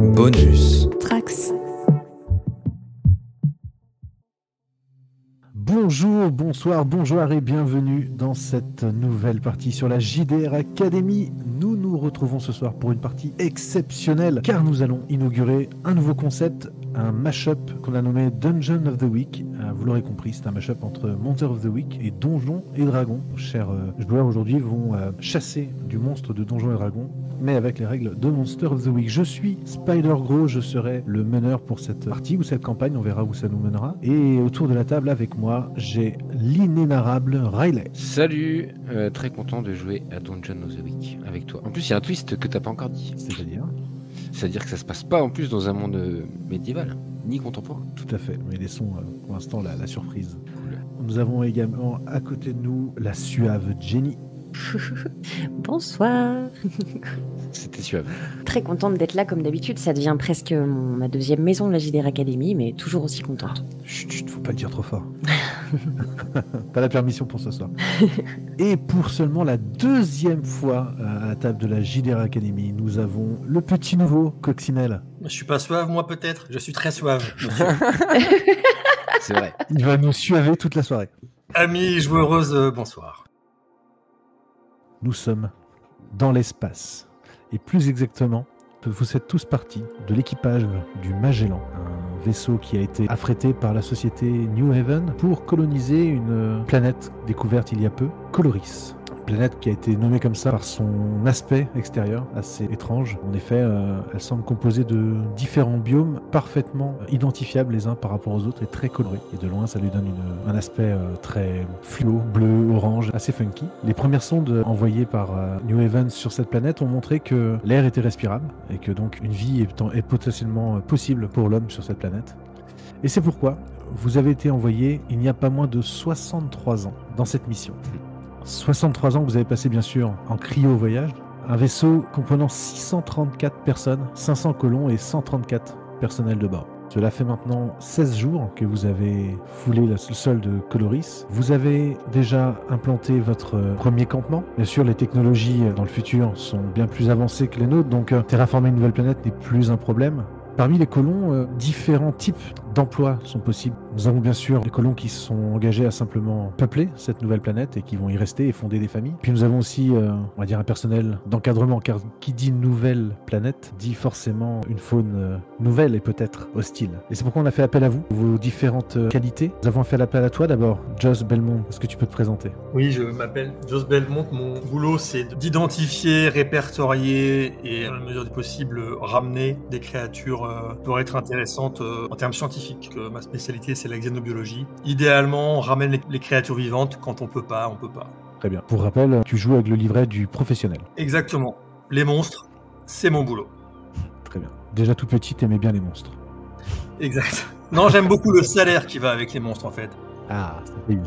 Bonus. Trax. Bonjour, bonsoir, bonjour et bienvenue dans cette nouvelle partie sur la JDR Academy. Nous nous retrouvons ce soir pour une partie exceptionnelle car nous allons inaugurer un nouveau concept, un mashup qu'on a nommé Dungeon of the Week. Vous l'aurez compris, c'est un mashup entre Monster of the Week et Donjons et Dragons. Chers joueurs aujourd'hui vont chasser du monstre de Donjons et Dragons, mais avec les règles de Monster of the Week. Je suis Spider-Gros, je serai le meneur pour cette partie ou cette campagne, on verra où ça nous mènera. Et autour de la table avec moi, j'ai l'inénarrable Riley. Salut, très content de jouer à Dungeon of the Week avec toi. En plus, il y a un twist que t'as pas encore dit. C'est-à-dire que ça se passe pas en plus dans un monde médiéval, ni contemporain. Tout à fait, mais laissons pour l'instant la surprise. Cool. Nous avons également à côté de nous la suave Jenny. Bonsoir. C'était suave. Très contente d'être là comme d'habitude, ça devient presque ma deuxième maison, la JDR Academy, mais toujours aussi contente. Chut, faut pas le dire trop fort. Pas la permission pour ce soir. Et pour seulement la deuxième fois à la table de la JDR Academy, nous avons le petit nouveau Coccinelle. Je suis pas suave, moi peut-être. Je suis très suave. C'est vrai. Il va nous suaver toute la soirée. Amis joueuses, bonsoir. Nous sommes dans l'espace. Et plus exactement, vous êtes tous partis de l'équipage du Magellan, un vaisseau qui a été affrété par la société New Haven pour coloniser une planète découverte il y a peu, Coloris. Une planète qui a été nommée comme ça par son aspect extérieur, assez étrange. En effet, elle semble composée de différents biomes parfaitement identifiables les uns par rapport aux autres et très colorés. Et de loin, ça lui donne un aspect très fluo, bleu, orange, assez funky. Les premières sondes envoyées par New Haven sur cette planète ont montré que l'air était respirable et que donc une vie est potentiellement possible pour l'homme sur cette planète. Et c'est pourquoi vous avez été envoyé il n'y a pas moins de 63 ans dans cette mission. 63 ans que vous avez passé bien sûr en cryo-voyage, un vaisseau comprenant 634 personnes, 500 colons et 134 personnels de bord. Cela fait maintenant 16 jours que vous avez foulé le sol de Coloris. Vous avez déjà implanté votre premier campement. Bien sûr, les technologies dans le futur sont bien plus avancées que les nôtres, donc terraformer une nouvelle planète n'est plus un problème. Parmi les colons, différents types d'emplois sont possibles. Nous avons bien sûr les colons qui sont engagés à simplement peupler cette nouvelle planète et qui vont y rester et fonder des familles. Puis nous avons aussi, on va dire, un personnel d'encadrement, car qui dit nouvelle planète dit forcément une faune nouvelle et peut-être hostile. Et c'est pourquoi on a fait appel à vous, vos différentes qualités. Nous avons fait appel à toi d'abord, Joss Belmont. Est-ce que tu peux te présenter ? Oui, je m'appelle Joss Belmont. Mon boulot, c'est d'identifier, répertorier et, à la mesure du possible, ramener des créatures qui pourraient être intéressantes en termes scientifiques. Ma spécialité, c'est la xénobiologie. Idéalement, on ramène les créatures vivantes. Quand on peut pas, on peut pas. Très bien. Pour rappel, tu joues avec le livret du professionnel. Exactement. Les monstres, c'est mon boulot. Très bien. Déjà tout petit, t'aimais bien les monstres. Exact. Non, j'aime beaucoup le salaire qui va avec les monstres, en fait. Ah, c'est bien.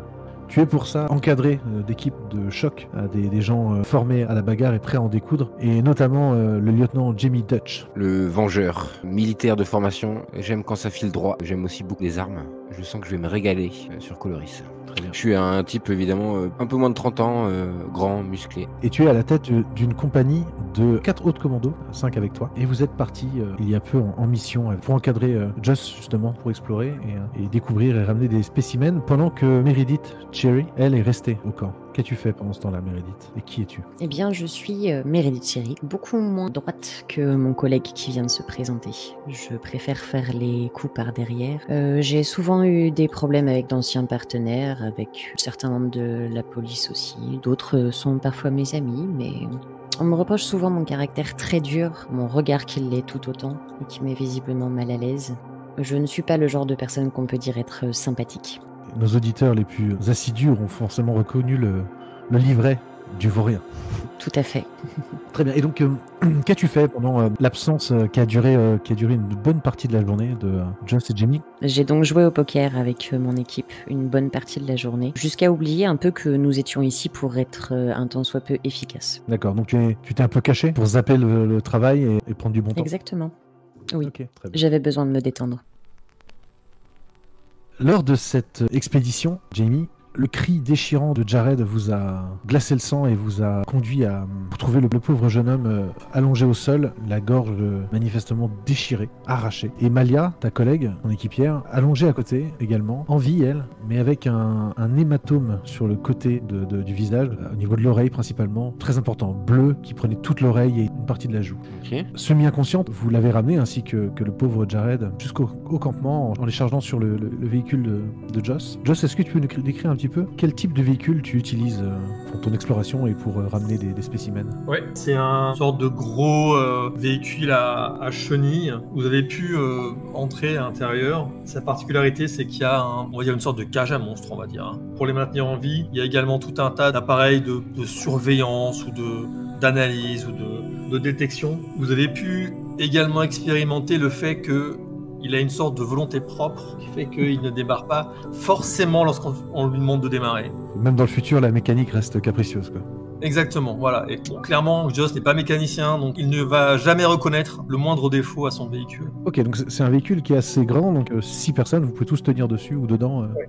Tu es pour ça encadré d'équipes de choc, des gens formés à la bagarre et prêts à en découdre, et notamment le lieutenant Jamie Dutch. Le vengeur, militaire de formation, j'aime quand ça file droit, j'aime aussi beaucoup les armes. Je sens que je vais me régaler sur Coloris. Très bien. Je suis un type évidemment un peu moins de 30 ans, grand, musclé. Et tu es à la tête d'une compagnie de 4 autres commandos, 5 avec toi, et vous êtes partis il y a peu en mission pour encadrer Joss justement, pour explorer et découvrir et ramener des spécimens, pendant que Meredith Cherry, elle, est restée au camp. Qu'as-tu fait pendant ce temps-là, Meredith ? Et qui es-tu ? Eh bien, je suis Meredith Cherry, beaucoup moins droite que mon collègue qui vient de se présenter. Je préfère faire les coups par derrière. J'ai souvent eu des problèmes avec d'anciens partenaires, avec certains membres de la police aussi. D'autres sont parfois mes amis, mais on me reproche souvent mon caractère très dur, mon regard qui l'est tout autant, et qui met visiblement mal à l'aise. Je ne suis pas le genre de personne qu'on peut dire être sympathique. Nos auditeurs les plus assidus auront forcément reconnu le livret du vaurien. Tout à fait. Très bien. Et donc, qu'as-tu fait pendant l'absence qui a duré une bonne partie de la journée de Joss et Jamie ? J'ai donc joué au poker avec mon équipe une bonne partie de la journée, jusqu'à oublier un peu que nous étions ici pour être un tant soit peu efficaces. D'accord. Donc, tu t'es un peu caché pour zapper le travail et prendre du bon temps. Exactement. Oui. Ok, très bien. J'avais besoin de me détendre. Lors de cette expédition, Jamie, Le cri déchirant de Jared vous a glacé le sang et vous a conduit à trouver le pauvre jeune homme allongé au sol, la gorge manifestement déchirée, arrachée. Et Malia, ta collègue, ton équipière, allongée à côté également, en vie elle, mais avec un hématome sur le côté du visage, au niveau de l'oreille principalement, très important, bleu, qui prenait toute l'oreille et une partie de la joue. Ok. Semi-inconsciente, vous l'avez ramené ainsi que le pauvre Jared jusqu'au campement en les chargeant sur le véhicule de Joss. Joss, est-ce que tu peux nous décrire un petit peu quel type de véhicule tu utilises pour ton exploration et pour ramener des spécimens? Ouais, c'est un sorte de gros véhicule à chenilles. Vous avez pu entrer à l'intérieur. Sa particularité, c'est qu'il y a on va dire une sorte de cage à monstres, on va dire. Hein. Pour les maintenir en vie, il y a également tout un tas d'appareils de surveillance ou d'analyse ou de détection. Vous avez pu également expérimenter le fait que il a une sorte de volonté propre qui fait qu'il ne démarre pas forcément lorsqu'on lui demande de démarrer. Même dans le futur, la mécanique reste capricieuse, quoi. Exactement, voilà. Et clairement, Joss n'est pas mécanicien, donc il ne va jamais reconnaître le moindre défaut à son véhicule. Ok, donc c'est un véhicule qui est assez grand, donc 6 personnes, vous pouvez tous tenir dessus ou dedans. Ouais.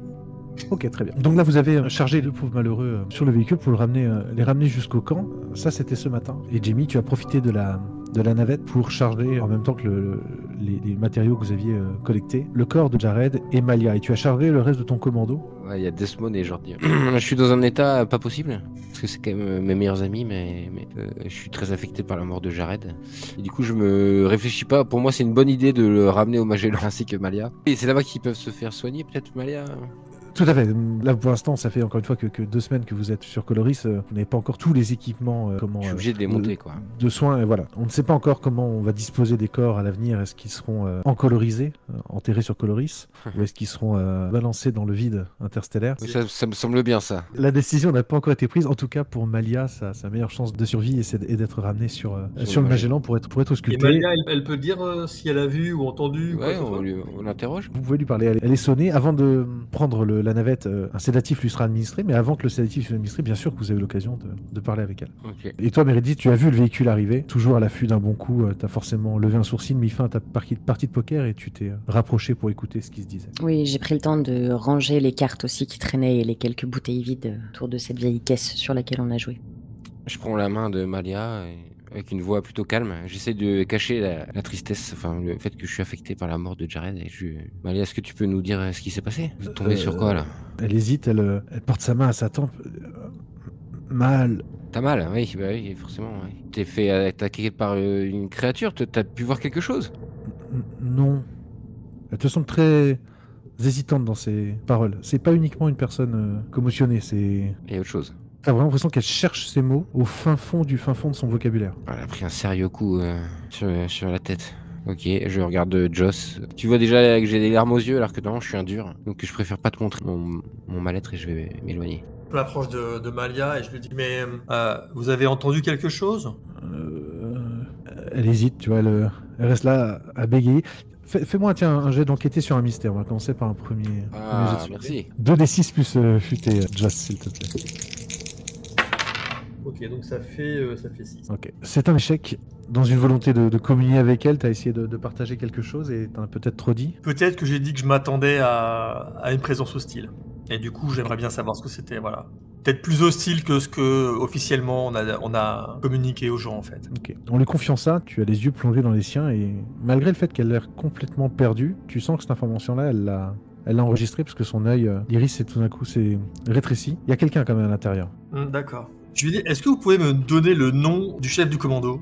Ok, très bien. Donc là, vous avez chargé le pauvre malheureux sur le véhicule pour les ramener jusqu'au camp. Ça, c'était ce matin. Et Jamie, tu as profité de la navette pour charger, en même temps que les matériaux que vous aviez collectés, le corps de Jared et Malia. Et tu as chargé le reste de ton commando. Ouais, il y a Desmond et Jordi. Je suis dans un état pas possible, parce que c'est quand même mes meilleurs amis, mais je suis très affecté par la mort de Jared. Et du coup, je me réfléchis pas. Pour moi, c'est une bonne idée de le ramener au Magellan ainsi que Malia. Et c'est là-bas qu'ils peuvent se faire soigner, peut-être, Malia. Tout à fait. Là, pour l'instant, ça fait encore une fois que 2 semaines que vous êtes sur Coloris. Vous n'avez pas encore tous les équipements Je suis obligé de les monter, quoi. de soins. Et voilà. On ne sait pas encore comment on va disposer des corps à l'avenir. Est-ce qu'ils seront encolorisés, enterrés sur Coloris, ou est-ce qu'ils seront balancés dans le vide interstellaire? Oui, ça me semble bien, ça. La décision n'a pas encore été prise. En tout cas, pour Malia, sa meilleure chance de survie est d'être ramenée sur le Magellan pour être Et auscultée. Malia, elle peut dire si elle a vu ou entendu quoi Ouais, que ce soit. on l'interroge. Vous pouvez lui parler. Elle est sonnée. Avant de prendre la navette, un sédatif lui sera administré. Mais avant que le sédatif soit administré, bien sûr que vous avez l'occasion de parler avec elle. Ok. Et toi, Meredith, tu as vu le véhicule arriver, toujours à l'affût d'un bon coup. Tu as forcément levé un sourcil, mis fin à ta partie de poker et tu t'es rapproché pour écouter ce qui se disait. Oui, j'ai pris le temps de ranger les cartes aussi qui traînaient et les quelques bouteilles vides autour de cette vieille caisse sur laquelle on a joué. Je prends la main de Malia avec une voix plutôt calme. J'essaie de cacher la tristesse, enfin le fait que je suis affecté par la mort de Jared. Malia, est-ce que tu peux nous dire ce qui s'est passé? Vous êtes tombé sur quoi là? Elle hésite, elle porte sa main à sa tempe. Mal. T'as mal? Oui, bah oui, forcément. Ouais. T'es fait attaquer par une créature? T'as pu voir quelque chose? Non. Elle te semble très hésitante dans ses paroles. C'est pas uniquement une personne commotionnée, c'est... Il y a autre chose. T'as vraiment l'impression qu'elle cherche ses mots au fin fond de son vocabulaire. Elle a pris un sérieux coup sur la tête. Ok, je regarde Joss. Tu vois déjà que j'ai des larmes aux yeux alors que non, je suis un dur. Donc je préfère pas te montrer mon mal-être et je vais m'éloigner. Je m'approche de Malia et je lui dis mais vous avez entendu quelque chose? Elle hésite, tu vois, elle reste là à bégayer. Fais-moi un jet d'enquêter sur un mystère. On va commencer par un premier jet de merci. 2d6 plus futé, Joss, s'il te plaît. Ok, donc ça fait 6. Ok. C'est un échec. Dans une volonté de communier avec elle, t'as essayé de partager quelque chose et t'en as peut-être trop dit. Peut-être que j'ai dit que je m'attendais à une présence hostile. Et du coup, j'aimerais bien savoir ce que c'était, voilà. Peut-être plus hostile que ce que officiellement on a communiqué aux gens, en fait. Ok. En lui confiant ça, tu as les yeux plongés dans les siens et malgré le fait qu'elle a l'air complètement perdue, tu sens que cette information-là, elle l'a enregistrée parce que son œil, l'iris, tout d'un coup, s'est rétréci. Il y a quelqu'un quand même à l'intérieur. D'accord. Je lui dis, est-ce que vous pouvez me donner le nom du chef du commando?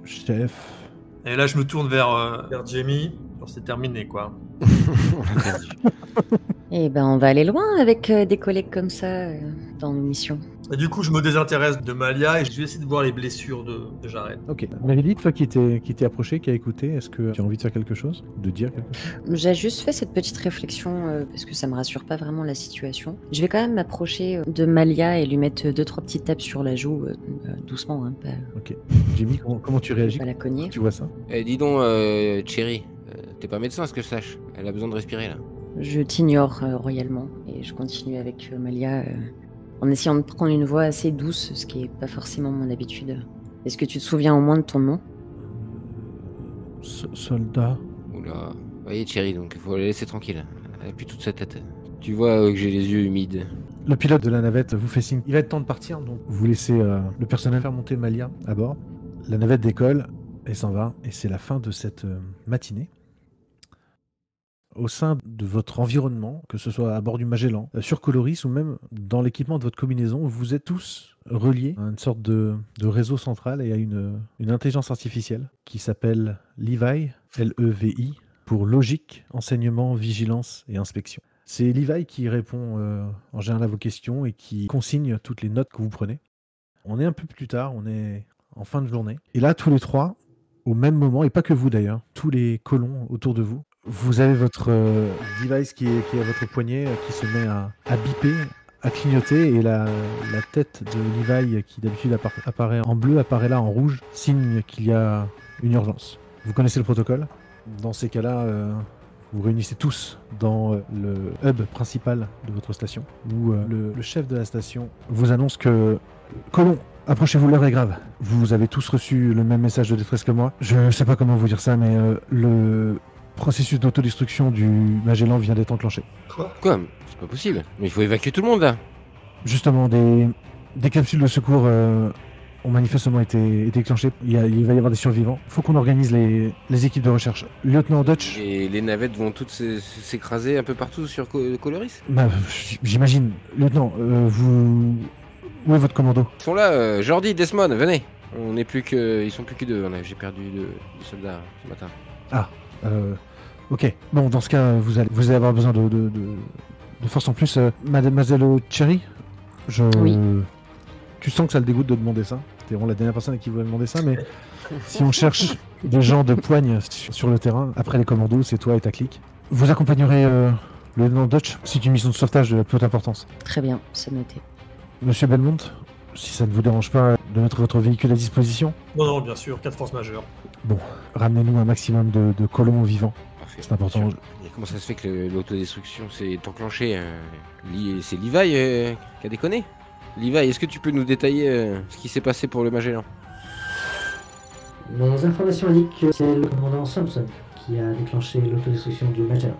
Chef... Et là, je me tourne vers Jamie. Alors, c'est terminé, quoi. On l'a perdu. Eh ben, on va aller loin avec des collègues comme ça dans nos missions. Et du coup, je me désintéresse de Malia et je vais essayer de voir les blessures de Jared. Ok. Meredith, toi qui t'es approché, qui a écouté, est-ce que tu as envie de faire quelque chose? De dire quelque chose? J'ai juste fait cette petite réflexion parce que ça me rassure pas vraiment la situation. Je vais quand même m'approcher de Malia et lui mettre 2-3 petites tapes sur la joue, doucement, hein, pas Ok. Jimmy, comment tu réagis pas la cogner. quand tu vois ça? Eh, dis donc, Cherry, t'es pas médecin, à ce que je sache. Elle a besoin de respirer là. Je t'ignore royalement et je continue avec Malia en essayant de prendre une voix assez douce, ce qui est pas forcément mon habitude. Est-ce que tu te souviens au moins de ton nom? Soldat. Oula. Vous voyez, Cherry, donc il faut la laisser tranquille. Elle a plus toute sa tête. Tu vois que j'ai les yeux humides. Le pilote de la navette vous fait signe. Il va être temps de partir, donc vous laissez le personnel faire monter Malia à bord. La navette décolle et s'en va, et c'est la fin de cette matinée. Au sein de votre environnement, que ce soit à bord du Magellan, sur Coloris ou même dans l'équipement de votre combinaison, vous êtes tous reliés à une sorte de réseau central et à une intelligence artificielle qui s'appelle Levi, L-E-V-I, pour logique, enseignement, vigilance et inspection. C'est Levi qui répond en général à vos questions et qui consigne toutes les notes que vous prenez. On est un peu plus tard, on est en fin de journée. Et là, tous les trois, au même moment, et pas que vous d'ailleurs, tous les colons autour de vous, vous avez votre device qui est à votre poignet, qui se met à biper, à clignoter, et la tête de Levi, qui d'habitude apparaît en bleu, apparaît là en rouge, signe qu'il y a une urgence. Vous connaissez le protocole. Dans ces cas-là, vous réunissez tous dans le hub principal de votre station, où le chef de la station vous annonce que colons, approchez-vous, l'heure est grave. Vous avez tous reçu le même message de détresse que moi. Je ne sais pas comment vous dire ça, mais le processus d'autodestruction du Magellan vient d'être enclenché. Quoi? C'est pas possible. Mais il faut évacuer tout le monde là. Justement, des capsules de secours ont manifestement été déclenchées. Il va y avoir des survivants. Il faut qu'on organise les équipes de recherche. Lieutenant Dutch. Et les navettes vont toutes s'écraser un peu partout sur Coloris? Bah, j'imagine. Lieutenant, où est votre commando? Ils sont là, Jordi, Desmond, venez. Ils sont plus que deux. J'ai perdu deux soldats ce matin. Ah. Ok. Bon, dans ce cas, vous allez avoir besoin de force en plus. Mademoiselle Cherry, Oui. Tu sens que ça le dégoûte de demander ça. T'es vraiment la dernière personne à qui voulait demander ça, mais si on cherche des gens de poigne sur le terrain, après les commandos, c'est toi et ta clique. Vous accompagnerez le lieutenant Dutch. C'est une mission de sauvetage de la plus haute importance. Très bien, c'est noté. Monsieur Belmont, si ça ne vous dérange pas de mettre votre véhicule à disposition. Non, bien sûr, cas de force majeure. Bon, ramenez-nous un maximum de colons vivants. Parfait. C'est important. Et comment ça se fait que l'autodestruction s'est enclenchée C'est Levi qui a déconné? Levi, est-ce que tu peux nous détailler ce qui s'est passé pour le Magellan? Mes informations indiquent que c'est le commandant Thompson qui a déclenché l'autodestruction du Magellan.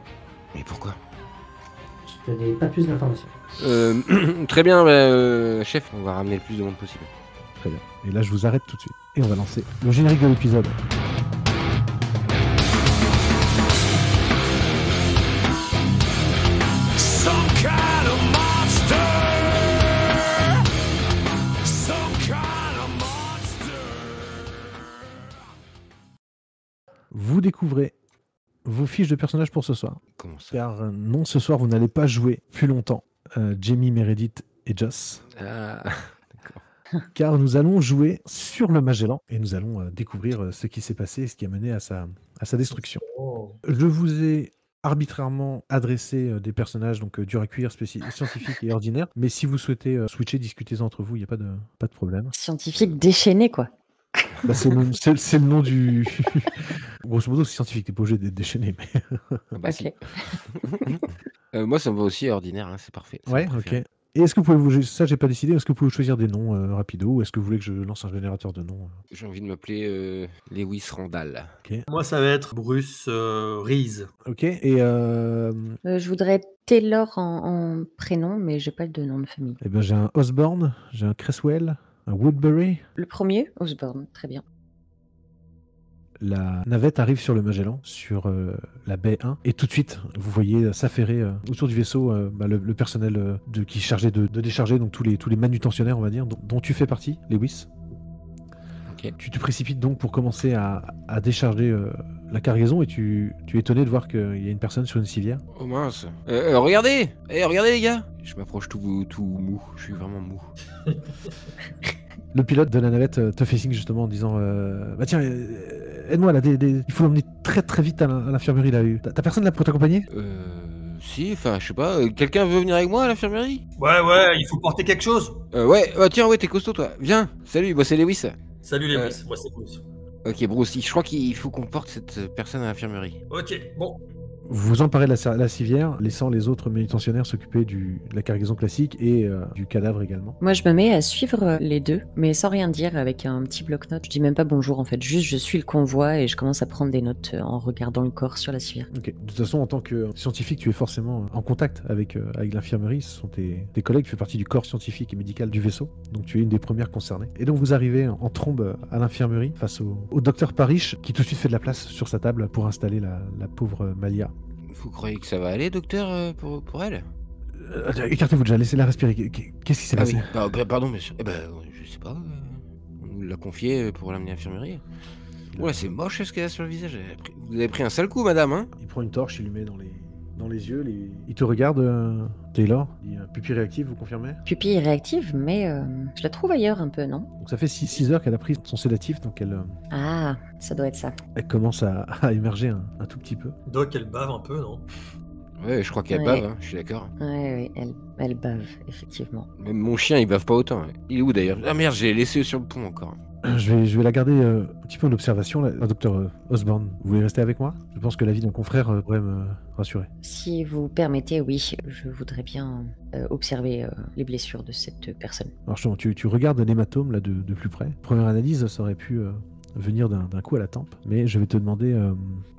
Mais pourquoi? Je n'ai pas plus d'informations. Très bien, chef, on va ramener le plus de monde possible. Très bien. Et là, je vous arrête tout de suite. Et on va lancer le générique de l'épisode. Vous découvrez vos fiches de personnages pour ce soir. Comment ça? Car non, ce soir, vous n'allez pas jouer plus longtemps Jamie, Meredith et Joss. Ah, d'accord. Car nous allons jouer sur le Magellan et nous allons découvrir ce qui s'est passé et ce qui a mené à sa destruction. Oh. Je vous ai arbitrairement adressé des personnages donc durs à cuire, scientifiques et ordinaires. Mais si vous souhaitez switcher, discutez entre vous, il n'y a pas de problème. Scientifique déchaîné, quoi. Bah, c'est le nom du... Grosso modo, c'est scientifique, t'es pas obligé d'être déchaîné. Mais... Ah bah, Ok. si. Moi, ça me va aussi ordinaire, hein, c'est parfait. Ouais, ok. Et est-ce que vous pouvez... Ça, j'ai pas décidé. Est-ce que vous pouvez choisir des noms rapido ou est-ce que vous voulez que je lance un générateur de noms J'ai envie de m'appeler Lewis Randall. Moi, ça va être Bruce Reese. Ok, et... Je voudrais Taylor en prénom, mais j'ai pas de nom de famille. Eh ben, j'ai un Osborne, j'ai un Cresswell, un Woodbury. Le premier, Osborne, très bien. La navette arrive sur le Magellan, sur la baie 1, et tout de suite, vous voyez s'affairer autour du vaisseau le personnel qui est chargé de décharger, donc tous les manutentionnaires, on va dire, dont tu fais partie, Lewis. Ok. Tu te précipites donc pour commencer à décharger la cargaison, et tu es étonné de voir qu'il y a une personne sur une civière. Oh mince. Regardez. Regardez les gars. Je m'approche tout mou. Je suis vraiment mou. Le pilote de la navette te fait signe justement en disant bah tiens, aide-moi là, il faut l'emmener très très vite à l'infirmerie là. T'as personne là pour t'accompagner? Si, enfin, je sais pas. Quelqu'un veut venir avec moi à l'infirmerie? Ouais, il faut porter quelque chose. Ouais, tiens, ouais, t'es costaud toi. Viens. Salut, moi c'est Lewis. Salut Lewis, moi c'est Bruce. Ok, Bruce, je crois qu'il faut qu'on porte cette personne à l'infirmerie. Ok, bon. Vous vous emparez de la civière, laissant les autres manutentionnaires s'occuper de la cargaison classique et du cadavre également. Moi, je me mets à suivre les deux, mais sans rien dire, avec un petit bloc-notes. Je dis même pas bonjour, en fait. Juste, je suis le convoi et je commence à prendre des notes en regardant le corps sur la civière. Ok. De toute façon, en tant que scientifique, tu es forcément en contact avec l'infirmerie. Ce sont tes collègues, tu fais partie du corps scientifique et médical du vaisseau. Donc tu es une des premières concernées. Et donc vous arrivez en trombe à l'infirmerie face au docteur Parrish qui tout de suite fait de la place sur sa table pour installer la pauvre Malia. Vous croyez que ça va aller, docteur, pour elle? Écartez-vous déjà, laissez-la respirer. Qu'est-ce qui s'est passé? Pardon, monsieur. Je sais pas. On nous l'a confié pour l'amener à l'infirmerie. Ouais, c'est moche ce qu'elle a sur le visage. Vous avez pris un sale coup, madame, hein? Il prend une torche, il lui met dans les yeux. Il te regarde, Taylor. Il dit, pupille réactive, vous confirmez? Pupille réactive, mais je la trouve ailleurs un peu, non? Donc ça fait 6 heures qu'elle a pris son sédatif, donc elle Ça doit être ça. commence à émerger un tout petit peu. Doc, elle bave un peu, non? Ouais, je crois qu'elle bave, hein, je suis d'accord. Ouais, elle bave, effectivement. Même mon chien, il bave pas autant. Ouais. Il est où d'ailleurs? Ah merde, j'ai laissé sur le pont encore. Je vais la garder un petit peu en observation, là. Docteur Osborne. Vous voulez rester avec moi? Je pense que la vie d'un confrère pourrait me rassurer. Si vous permettez, oui, je voudrais bien observer les blessures de cette personne. Alors justement, tu regardes l'hématome là de plus près. Première analyse, ça aurait pu venir d'un coup à la tempe, mais je vais te demander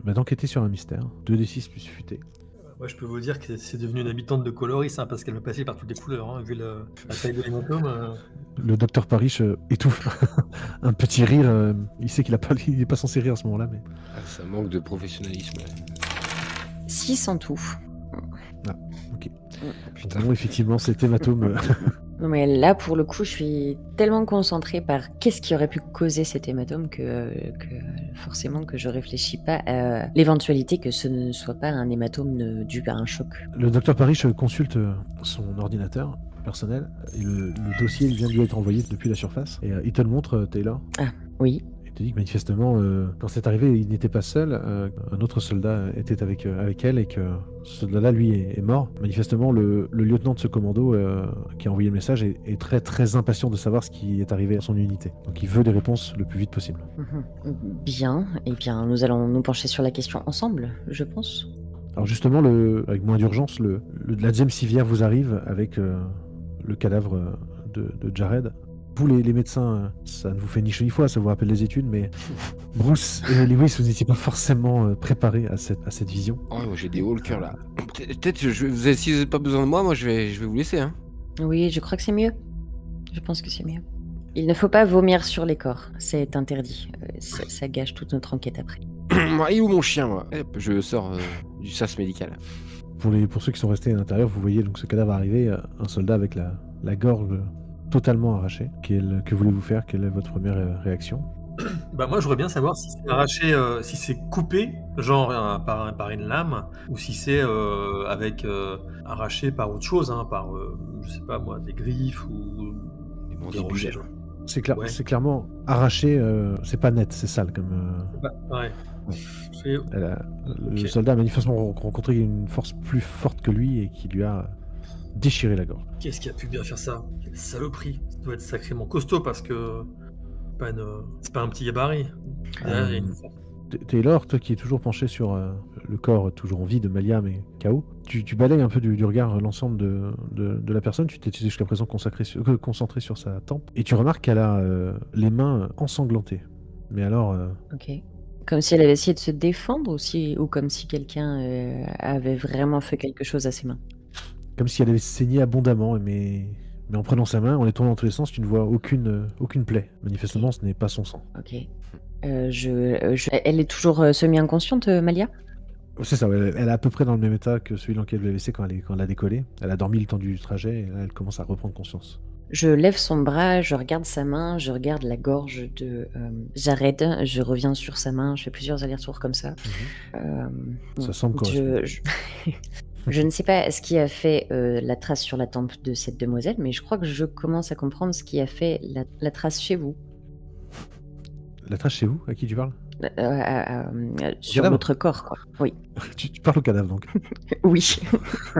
d'enquêter sur un mystère. 2d6 plus futé. Moi, je peux vous dire que c'est devenu une habitante de Coloris, hein, parce qu'elle me passait par toutes les couleurs, hein, vu la taille de l'hématome. Le docteur Parrish étouffe un petit rire. Il sait qu'il n'est pas censé rire à ce moment-là, mais... Ah, ça manque de professionnalisme. 6 en tout. Ah, ok. Putain. Bon, effectivement, cet hématome... Non mais là, pour le coup, je suis tellement concentrée par qu'est-ce qui aurait pu causer cet hématome que forcément que je réfléchis pas à l'éventualité que ce ne soit pas un hématome dû à un choc. Le docteur Parrish consulte son ordinateur personnel et le dossier vient de lui être envoyé depuis la surface. Et il te le montre, Taylor. Oui. Il te dit que manifestement, quand c'est arrivé, il n'était pas seul. Un autre soldat était avec elle et que ce soldat-là, lui, est mort. Manifestement, le lieutenant de ce commando qui a envoyé le message est très très impatient de savoir ce qui est arrivé à son unité. Donc il veut des réponses le plus vite possible. Bien. Eh bien, nous allons nous pencher sur la question ensemble, je pense. Alors justement, avec moins d'urgence, la deuxième civière vous arrive avec le cadavre de Jared. Vous, les médecins, ça ne vous fait ni chaud ni froid, ça vous rappelle les études, mais Bruce et Lewis, vous n'étiez pas forcément préparés à cette vision. Oh, moi j'ai des hauts le cœur là. Peut-être, si vous n'avez pas besoin de moi, je vais vous laisser. Hein. Oui, je crois que c'est mieux. Je pense que c'est mieux. Il ne faut pas vomir sur les corps, c'est interdit. Ça gâche toute notre enquête après. Il est où mon chien, moi? Hop, je sors du sas médical. Pour ceux qui sont restés à l'intérieur, vous voyez donc ce cadavre arriver, un soldat avec la gorge totalement arrachée. Que voulez-vous faire? Quelle est votre première réaction? Bah moi, je voudrais bien savoir si c'est arraché, si c'est coupé, genre par une lame, ou si c'est arraché par autre chose, hein, par, je sais pas moi, des griffes ou des rochers. C'est Ouais. c'est clairement arraché, c'est pas net, c'est sale comme... Ouais. Le soldat a manifestement rencontré une force plus forte que lui et qui lui a déchiré la gorge. Qu'est-ce qui a pu bien faire ça? Quelle saloperie! Ça doit être sacrément costaud parce que c'est pas un petit gabarit. Taylor, toi qui es toujours penché sur le corps toujours en vie de Malia mais KO, tu balayes un peu du regard l'ensemble de la personne, tu t'es jusqu'à présent concentré sur sa tempe, et tu remarques qu'elle a les mains ensanglantées. Mais alors... Ok. Comme si elle avait essayé de se défendre ou comme si quelqu'un avait vraiment fait quelque chose à ses mains. Comme si elle avait saigné abondamment, mais en prenant sa main, en les tournant dans tous les sens, tu ne vois aucune plaie. Manifestement, ce n'est pas son sang. Ok. Elle est toujours semi-inconsciente, Malia? C'est ça, elle est à peu près dans le même état que celui dans lequel elle avait laissé quand elle a décollé. Elle a dormi le temps du trajet et là, elle commence à reprendre conscience. Je lève son bras, je regarde sa main, je regarde la gorge de Jared, je reviens sur sa main, je fais plusieurs allers-retours comme ça. Ça semble correspondre. Je ne sais pas ce qui a fait la trace sur la tempe de cette demoiselle, mais je crois que je commence à comprendre ce qui a fait la trace chez vous. La trace chez vous? À qui tu parles? Sur Cadavre. notre corps, quoi. Oui. tu parles au cadavre, donc. Oui.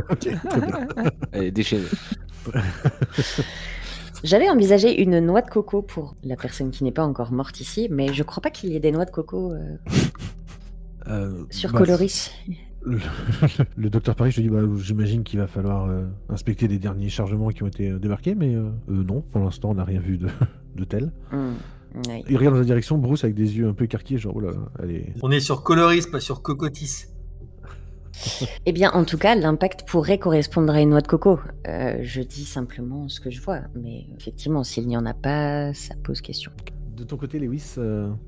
Ok, très bien. Allez, déchaînée. J'avais envisagé une noix de coco pour la personne qui n'est pas encore morte ici, mais je crois pas qu'il y ait des noix de coco sur Coloris. Le docteur Paris, je te dis, bah, j'imagine qu'il va falloir inspecter les derniers chargements qui ont été débarqués, mais non, pour l'instant, on n'a rien vu de tel. Oui. Il regarde dans la direction, Bruce, avec des yeux un peu écarquillés, genre, oh là, elle est... On est sur Coloris, pas sur Cocotis. Eh bien, en tout cas, l'impact pourrait correspondre à une noix de coco. Je dis simplement ce que je vois, mais effectivement, s'il n'y en a pas, ça pose question. De ton côté, Lewis,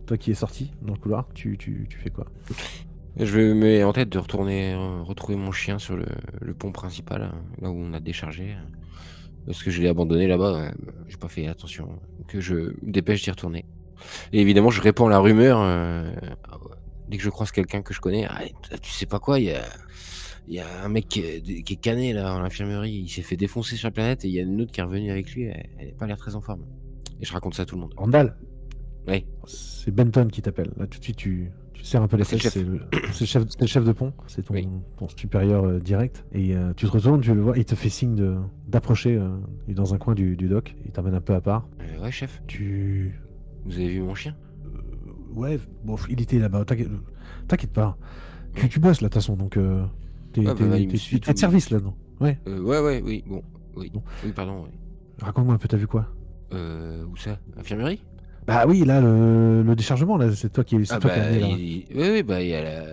toi qui es sorti dans le couloir, tu fais quoi? Je me mets en tête de retourner retrouver mon chien sur le pont principal, là où on a déchargé. Parce que je l'ai abandonné là-bas, j'ai pas fait attention. Donc je me dépêche d'y retourner. Et évidemment, je répands la rumeur. Dès que je croise quelqu'un que je connais, tu sais pas quoi, il y a un mec qui est cané là, à l'infirmerie. Il s'est fait défoncer sur la planète et il y a une autre qui est revenue avec lui. Elle n'a pas l'air très en forme. Et je raconte ça à tout le monde. Randall, Oui. c'est Benton qui t'appelle. Là, tout de suite, tu serres un peu les C'est le fesses. C'est le chef de pont. C'est ton, Oui. ton supérieur direct. Et tu te retournes, tu le vois, il te fait signe d'approcher. Il est dans un coin du dock. Il t'amène un peu à part. Ouais, chef. Vous avez vu mon chien? Ouais, bon, il était là-bas. T'inquiète pas. Tu bosses là, de toute façon. Donc, t'es de service là, non? Ouais. Oui. Bon, oui. Bon. Oui, pardon. Oui. Raconte-moi un peu, t'as vu quoi? Où ça? Infirmerie? Bah oui, là, le déchargement, là, c'est toi qui es amené, là. Oui, bah, il y a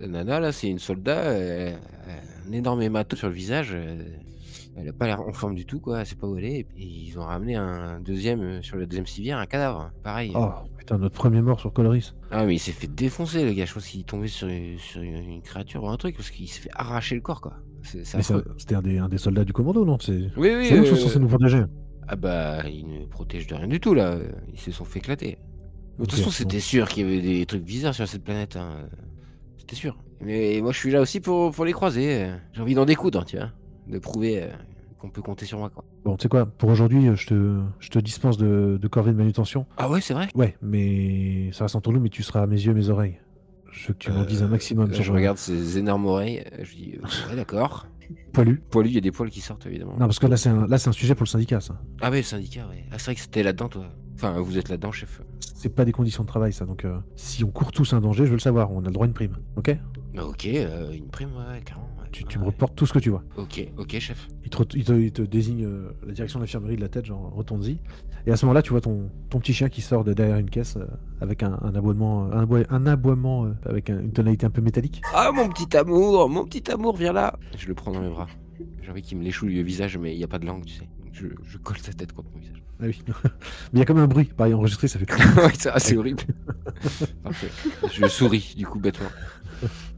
la nana, là, c'est une soldat, un énorme hématome sur le visage, elle a pas l'air en forme du tout, quoi, elle sait pas où elle est, et puis ils ont ramené un deuxième, sur le deuxième civière, un cadavre, pareil. Oh, putain, notre premier mort sur Coloris. Ah, mais il s'est fait défoncer, le gars, je pense qu'il est tombé sur une créature ou un truc, parce qu'il s'est fait arracher le corps, quoi. C'était un des soldats du commando, non? Oui, c'est eux qui sont censés nous protéger. Ah bah, ils ne protègent de rien du tout, là. Ils se sont fait éclater. De toute façon, c'était sûr qu'il y avait des trucs bizarres sur cette planète. Hein. C'était sûr. Mais moi, je suis là aussi pour les croiser. J'ai envie d'en découdre, tu vois. De prouver qu'on peut compter sur moi, quoi. Bon, tu sais quoi, pour aujourd'hui, je te dispense de corvée de manutention. Ah ouais, c'est vrai? Ouais, mais ça reste entre nous, mais tu seras à mes yeux, mes oreilles. Je veux que tu m'en dises un maximum. Là, je regarde ces énormes oreilles. Je dis, ouais, d'accord. Poilu. Poilu, il y a des poils qui sortent, évidemment. Non, parce que là, c'est un sujet pour le syndicat, ça. Ah ouais, le syndicat, ouais. Ah, c'est vrai que c'était là-dedans, toi. Enfin, vous êtes là-dedans, chef. C'est pas des conditions de travail, ça. Donc, si on court tous un danger, je veux le savoir. On a le droit à une prime. Ok? Ok, une prime, ouais, carrément. Ouais. Tu me reportes tout ce que tu vois. Ok, chef. Il te désigne la direction de l'infirmerie de la tête, genre retourne-y. Et à ce moment-là, tu vois ton petit chien qui sort de derrière une caisse avec un aboiement, avec une tonalité un peu métallique. Ah, mon petit amour, viens là. Je le prends dans mes bras. J'ai envie qu'il me léchouille le visage, mais il n'y a pas de langue, tu sais. Donc je colle sa tête contre mon visage. Ah oui. Mais il y a comme un bruit, pareil enregistré, ça fait. Ouais, c'est horrible. Parfait. Je souris, du coup, bêtement.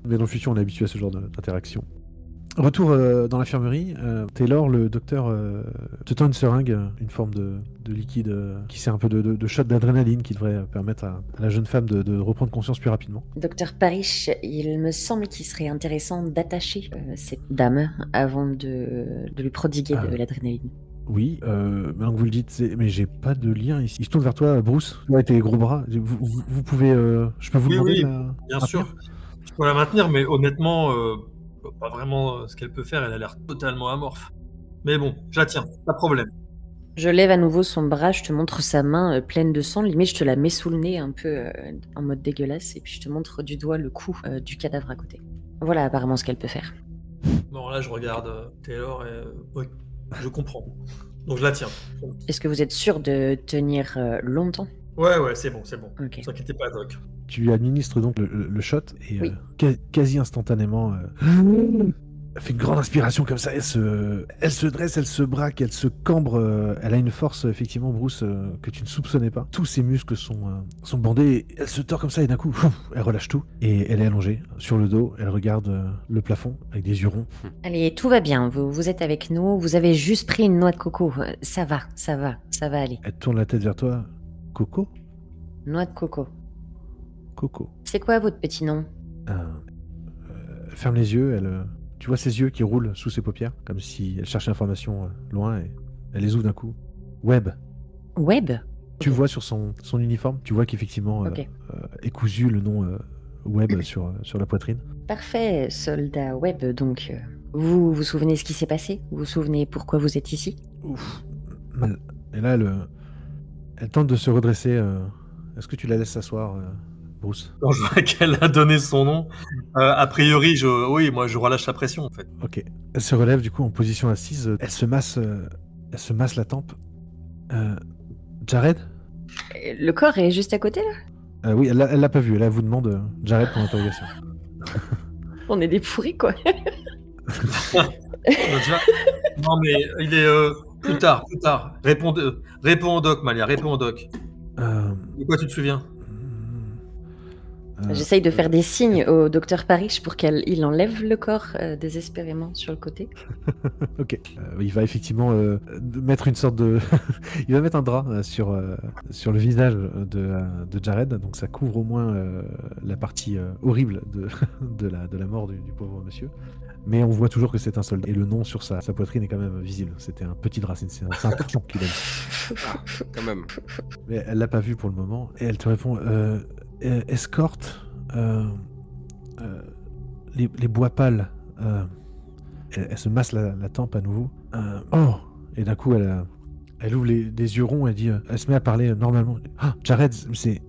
Mais dans le futur, on est habitué à ce genre d'interaction. Retour dans l'infirmerie, Taylor, le docteur, te tend une seringue, une forme de liquide qui sert un peu de shot d'adrénaline qui devrait permettre à la jeune femme de reprendre conscience plus rapidement. Docteur Parrish, il me semble qu'il serait intéressant d'attacher cette dame avant de lui prodiguer de l'adrénaline. Oui, maintenant que vous le dites, mais j'ai pas de lien ici. Il se tourne vers toi, Bruce. Ouais, tes gros bras. Vous pouvez, je peux vous demander bien sûr. Je peux la maintenir, mais honnêtement, pas vraiment ce qu'elle peut faire. Elle a l'air totalement amorphe. Mais bon, je la tiens, pas de problème. Je lève à nouveau son bras, je te montre sa main pleine de sang. Limite, je te la mets sous le nez un peu en mode dégueulasse, et puis je te montre du doigt le cou du cadavre à côté. Voilà apparemment ce qu'elle peut faire. Bon, là, je regarde Taylor et oui, je comprends. Donc je la tiens. Est-ce que vous êtes sûr de tenir longtemps? Ouais, c'est bon. Ok. Ne vous inquiétez pas, Doc. Tu lui administres donc le shot et Oui. Quasi instantanément, elle fait une grande inspiration comme ça. Elle se dresse, elle se braque, elle se cambre. Elle a une force, effectivement, Bruce, que tu ne soupçonnais pas. Tous ses muscles sont bandés. Elle se tord comme ça et d'un coup, elle relâche tout. Et elle est allongée sur le dos. Elle regarde le plafond avec des yeux ronds. Allez, tout va bien. Vous êtes avec nous. Vous avez juste pris une noix de coco. Ça va aller. Elle tourne la tête vers toi. Coco? Noix de coco. Coco. C'est quoi votre petit nom? Ferme les yeux. Tu vois ses yeux qui roulent sous ses paupières, comme si elle cherchait l'information loin, et elle les ouvre d'un coup. Webb. Webb? Tu vois sur son uniforme, tu vois qu'effectivement est cousu le nom Webb sur la poitrine. Parfait, soldat Webb. Donc, vous vous souvenez ce qui s'est passé? Vous vous souvenez pourquoi vous êtes ici? Ouf. Et là, elle tente de se redresser. Est-ce que tu la laisses s'asseoir Bruce? Quand je vois qu'elle a donné son nom, a priori, oui, moi je relâche la pression en fait. Ok. Elle se relève du coup en position assise. Elle se masse la tempe. Jared? Le corps est juste à côté là. Oui, elle l'a pas vu. Elle vous demande Jared pour l'interrogation. On est des pourris quoi. Non mais il est plus tard. Réponds au doc, Malia, réponds au doc. De quoi tu te souviens? J'essaye de faire des signes au docteur Parrish pour qu'il enlève le corps désespérément sur le côté. Ok. Il va effectivement mettre une sorte de... il va mettre un drap sur le visage de Jared, donc ça couvre au moins la partie horrible de la mort du pauvre monsieur. Mais on voit toujours que c'est un soldat. Et le nom sur sa poitrine est quand même visible. C'était un petit drap, c'est un papillon qu'il a mis. Ah, quand même. Mais elle l'a pas vu pour le moment. Et elle te répond... escorte les bois pâles. Elle se masse la tempe à nouveau. Oh! Et d'un coup, elle ouvre les yeux ronds. Elle dit, elle se met à parler normalement. Ah, Jared, c'est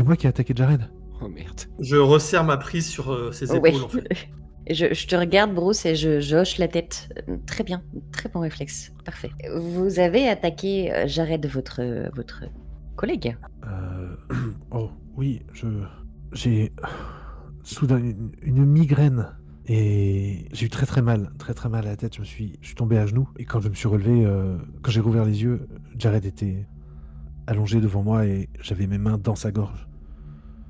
moi qui ai attaqué Jared. Oh merde. Je resserre ma prise sur ses épaules Ouais. en fait. Je te regarde, Bruce, et je hoche la tête. Très bien, très bon réflexe. Parfait. Vous avez attaqué Jared, votre collègue. Oh, oui, j'ai soudain une migraine et j'ai eu très mal à la tête. Je suis tombé à genoux et quand je me suis relevé, quand j'ai rouvert les yeux, Jared était allongé devant moi et j'avais mes mains dans sa gorge.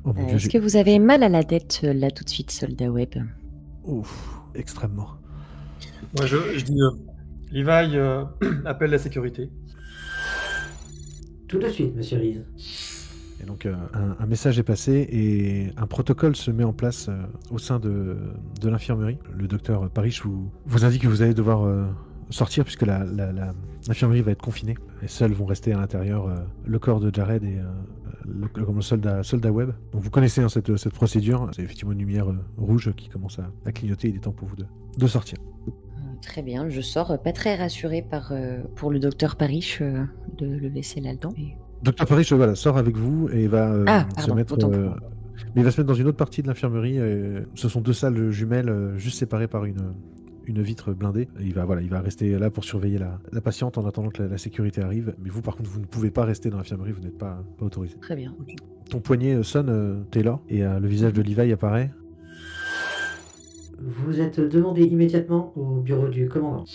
Oh mon Dieu, Est-ce que vous avez mal à la tête là tout de suite, soldat Webb? Ouf, extrêmement. Moi je dis, Levi, appelle la sécurité. Tout de suite, monsieur Reese. Et donc un message est passé et un protocole se met en place au sein de l'infirmerie. Le docteur Parrish vous indique que vous allez devoir sortir puisque l'infirmerie va être confinée. Et seuls vont rester à l'intérieur le corps de Jared et le soldat Webb. Donc vous connaissez cette procédure. C'est effectivement une lumière rouge qui commence à clignoter. Il est temps pour vous de sortir. Très bien, je sors pas très rassurée pour le docteur Parrish de le laisser là-dedans. Docteur Parrish sort avec vous et va se mettre... mais il va se mettre dans une autre partie de l'infirmerie. Ce sont deux salles jumelles juste séparées par une vitre blindée. Et il va rester là pour surveiller la patiente en attendant que la sécurité arrive. Mais vous, par contre, vous ne pouvez pas rester dans l'infirmerie, vous n'êtes pas autorisé. Très bien. Ton poignet sonne, Taylor, et le visage de Levi apparaît. Vous êtes demandé immédiatement au bureau du commandant.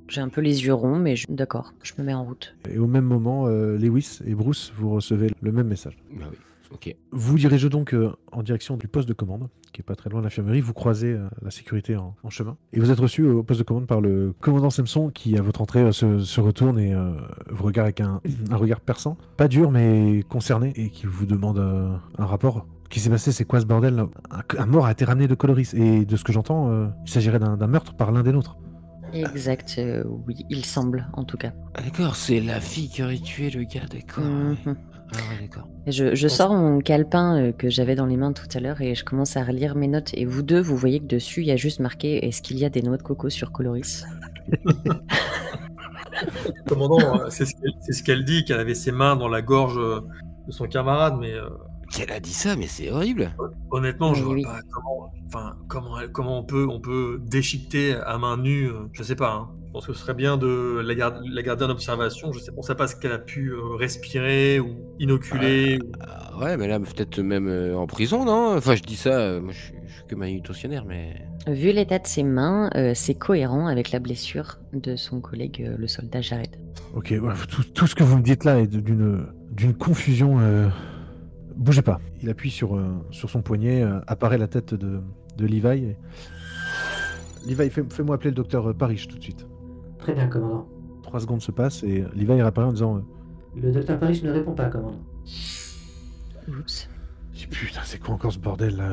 J'ai un peu les yeux ronds, mais d'accord, je me mets en route. Et au même moment, Lewis et Bruce, vous recevez le même message. Bah oui, ok. Vous dirigez donc en direction du poste de commande, qui est pas très loin de l'infirmerie. Vous croisez la sécurité en chemin. Et vous êtes reçu au poste de commande par le commandant Simpson, qui à votre entrée se retourne et vous regarde avec un regard perçant. Pas dur, mais concerné, et qui vous demande un rapport. Ce qui s'est passé, c'est quoi ce bordel là? Un mort a été ramené de Coloris, et de ce que j'entends, il s'agirait d'un meurtre par l'un des nôtres. Exact, oui, il semble en tout cas. Ah, d'accord, c'est la fille qui aurait tué le gars, d'accord. Mhm. Ah ouais, d'accord. Je sors mon calepin que j'avais dans les mains tout à l'heure et je commence à relire mes notes. Et vous deux, vous voyez que dessus, il y a juste marqué « Est-ce qu'il y a des noix de coco sur Coloris ?» Commandant, c'est ce qu'elle dit, qu'elle avait ses mains dans la gorge de son camarade, mais Qu'elle a dit ça, mais c'est horrible. honnêtement, je vois Oui. pas comment on peut déchiqueter à main nue, je sais pas. Hein. Je pense que ce serait bien de la garder en observation. On sait pas ce qu'elle a pu respirer ou inoculer. Ouais, mais là, peut-être même en prison, non? Enfin, je dis ça, moi je suis que manutentionnaire, mais... Vu l'état de ses mains, c'est cohérent avec la blessure de son collègue, le soldat Jared. Ok, voilà, tout ce que vous me dites là est d'une confusion. Bougez pas. Il appuie sur son poignet, apparaît la tête de Levi. Levi, fais-moi appeler le docteur Parrish tout de suite. Très bien, commandant. 3 secondes se passent et Levi réapparaît en disant Le docteur Parrish ne répond pas, commandant. Oups. Putain, c'est quoi encore ce bordel là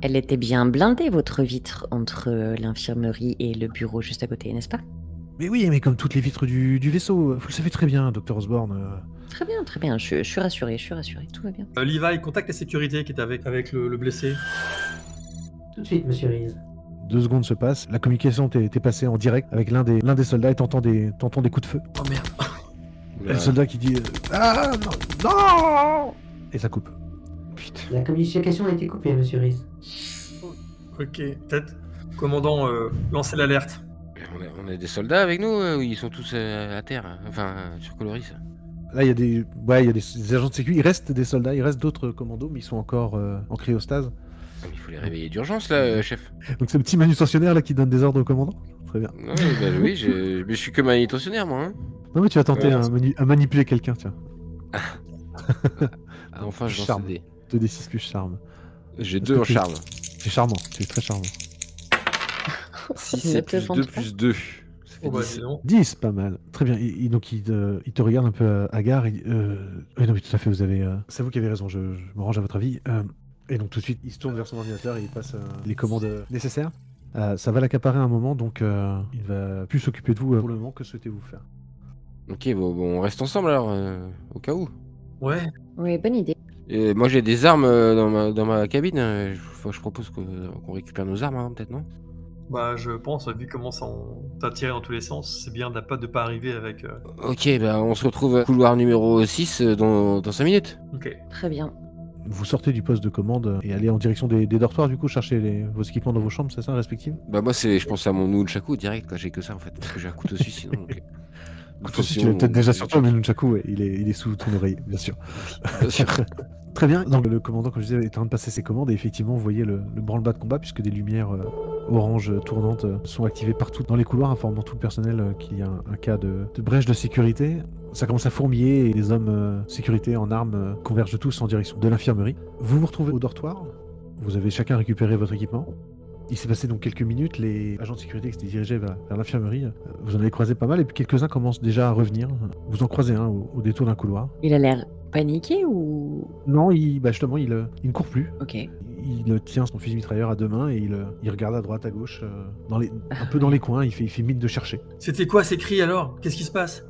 Elle était bien blindée, votre vitre, entre l'infirmerie et le bureau juste à côté, n'est-ce pas? Mais oui, mais comme toutes les vitres du vaisseau, vous le savez très bien, docteur Osborne. Très bien, je suis rassuré, tout va bien. Levi, contacte la sécurité qui est avec le blessé. Tout de suite, monsieur Reese. 2 secondes se passent, la communication t'est passée en direct avec l'un des soldats et t'entends des coups de feu. Oh merde. Et le soldat qui dit Ah non, non Et ça coupe. Putain. La communication a été coupée, monsieur Reese. Ok, peut-être. Commandant, lancez l'alerte. On a des soldats avec nous ou ils sont tous à terre, enfin sur Coloris. Là, il y a des agents de sécu. Il reste des soldats, il reste d'autres commandos, mais ils sont encore en cryostase. Ah, mais il faut les réveiller d'urgence là, chef. Donc c'est le petit manutentionnaire là qui donne des ordres au commandant. Très bien. Ouais, bah, oui, mais je suis que manutentionnaire moi. Hein. Non mais tu vas tenter Ouais, à manipuler quelqu'un, tiens. Ah, enfin, je Charme. lance des 2d6 plus charme. J'ai Parce 2 que en tu es- charme. Tu es charmant, tu es très charmant. 6 Il c'est va te plus 2 fendre plus 2. Ça fait Oh bah 10. dis donc. 10, pas mal. Très bien. Donc il te regarde un peu hagard. Oui, non, mais tout à fait, vous avez. C'est vous qui avez raison, je me range à votre avis. Et donc tout de suite, il se tourne vers son ordinateur et il passe les commandes nécessaires. Ça va l'accaparer un moment, donc il va plus s'occuper de vous pour le moment. Que souhaitez-vous faire? Ok, bon, on reste ensemble alors, au cas où. Ouais. Oui, bonne idée. Et moi j'ai des armes dans ma cabine. Je propose qu'on récupère nos armes, hein, peut-être, non? Bah je pense, vu comment ça t'a tiré dans tous les sens, c'est bien de pas arriver avec... Ok, bah on se retrouve au couloir numéro 6 dans 5 minutes. Ok. Très bien. Vous sortez du poste de commande et allez en direction des dortoirs, du coup, chercher vos équipements dans vos chambres, c'est ça, respectives? Bah moi je pense à mon nunchaku direct, quoi. J'ai que ça en fait. Parce que j'ai un couteau suisse sinon. Donc... Couteau suisse, tu l'as peut-être déjà sur toi, mais Nunchaku, ouais, il est sous ton oreille, bien sûr. Bien sûr. Très bien. Donc le commandant, comme je disais, est en train de passer ses commandes et effectivement, vous voyez le branle-bas de combat puisque des lumières orange tournantes sont activées partout dans les couloirs, informant tout le personnel qu'il y a un cas de brèche de sécurité. Ça commence à fourmiller et les hommes sécurité en armes convergent tous en direction de l'infirmerie. Vous vous retrouvez au dortoir. Vous avez chacun récupéré votre équipement. Il s'est passé donc quelques minutes, les agents de sécurité qui s'étaient dirigés vers l'infirmerie, vous en avez croisé pas mal et puis quelques-uns commencent déjà à revenir. Vous en croisez un au détour d'un couloir. Il a l'air paniqué ou... Non, justement, il ne court plus. Ok. Il tient son fusil mitrailleur à deux mains et il regarde à droite, à gauche, un peu dans les coins, il fait mine de chercher. C'était quoi ces cris alors? Qu'est-ce qui se passe?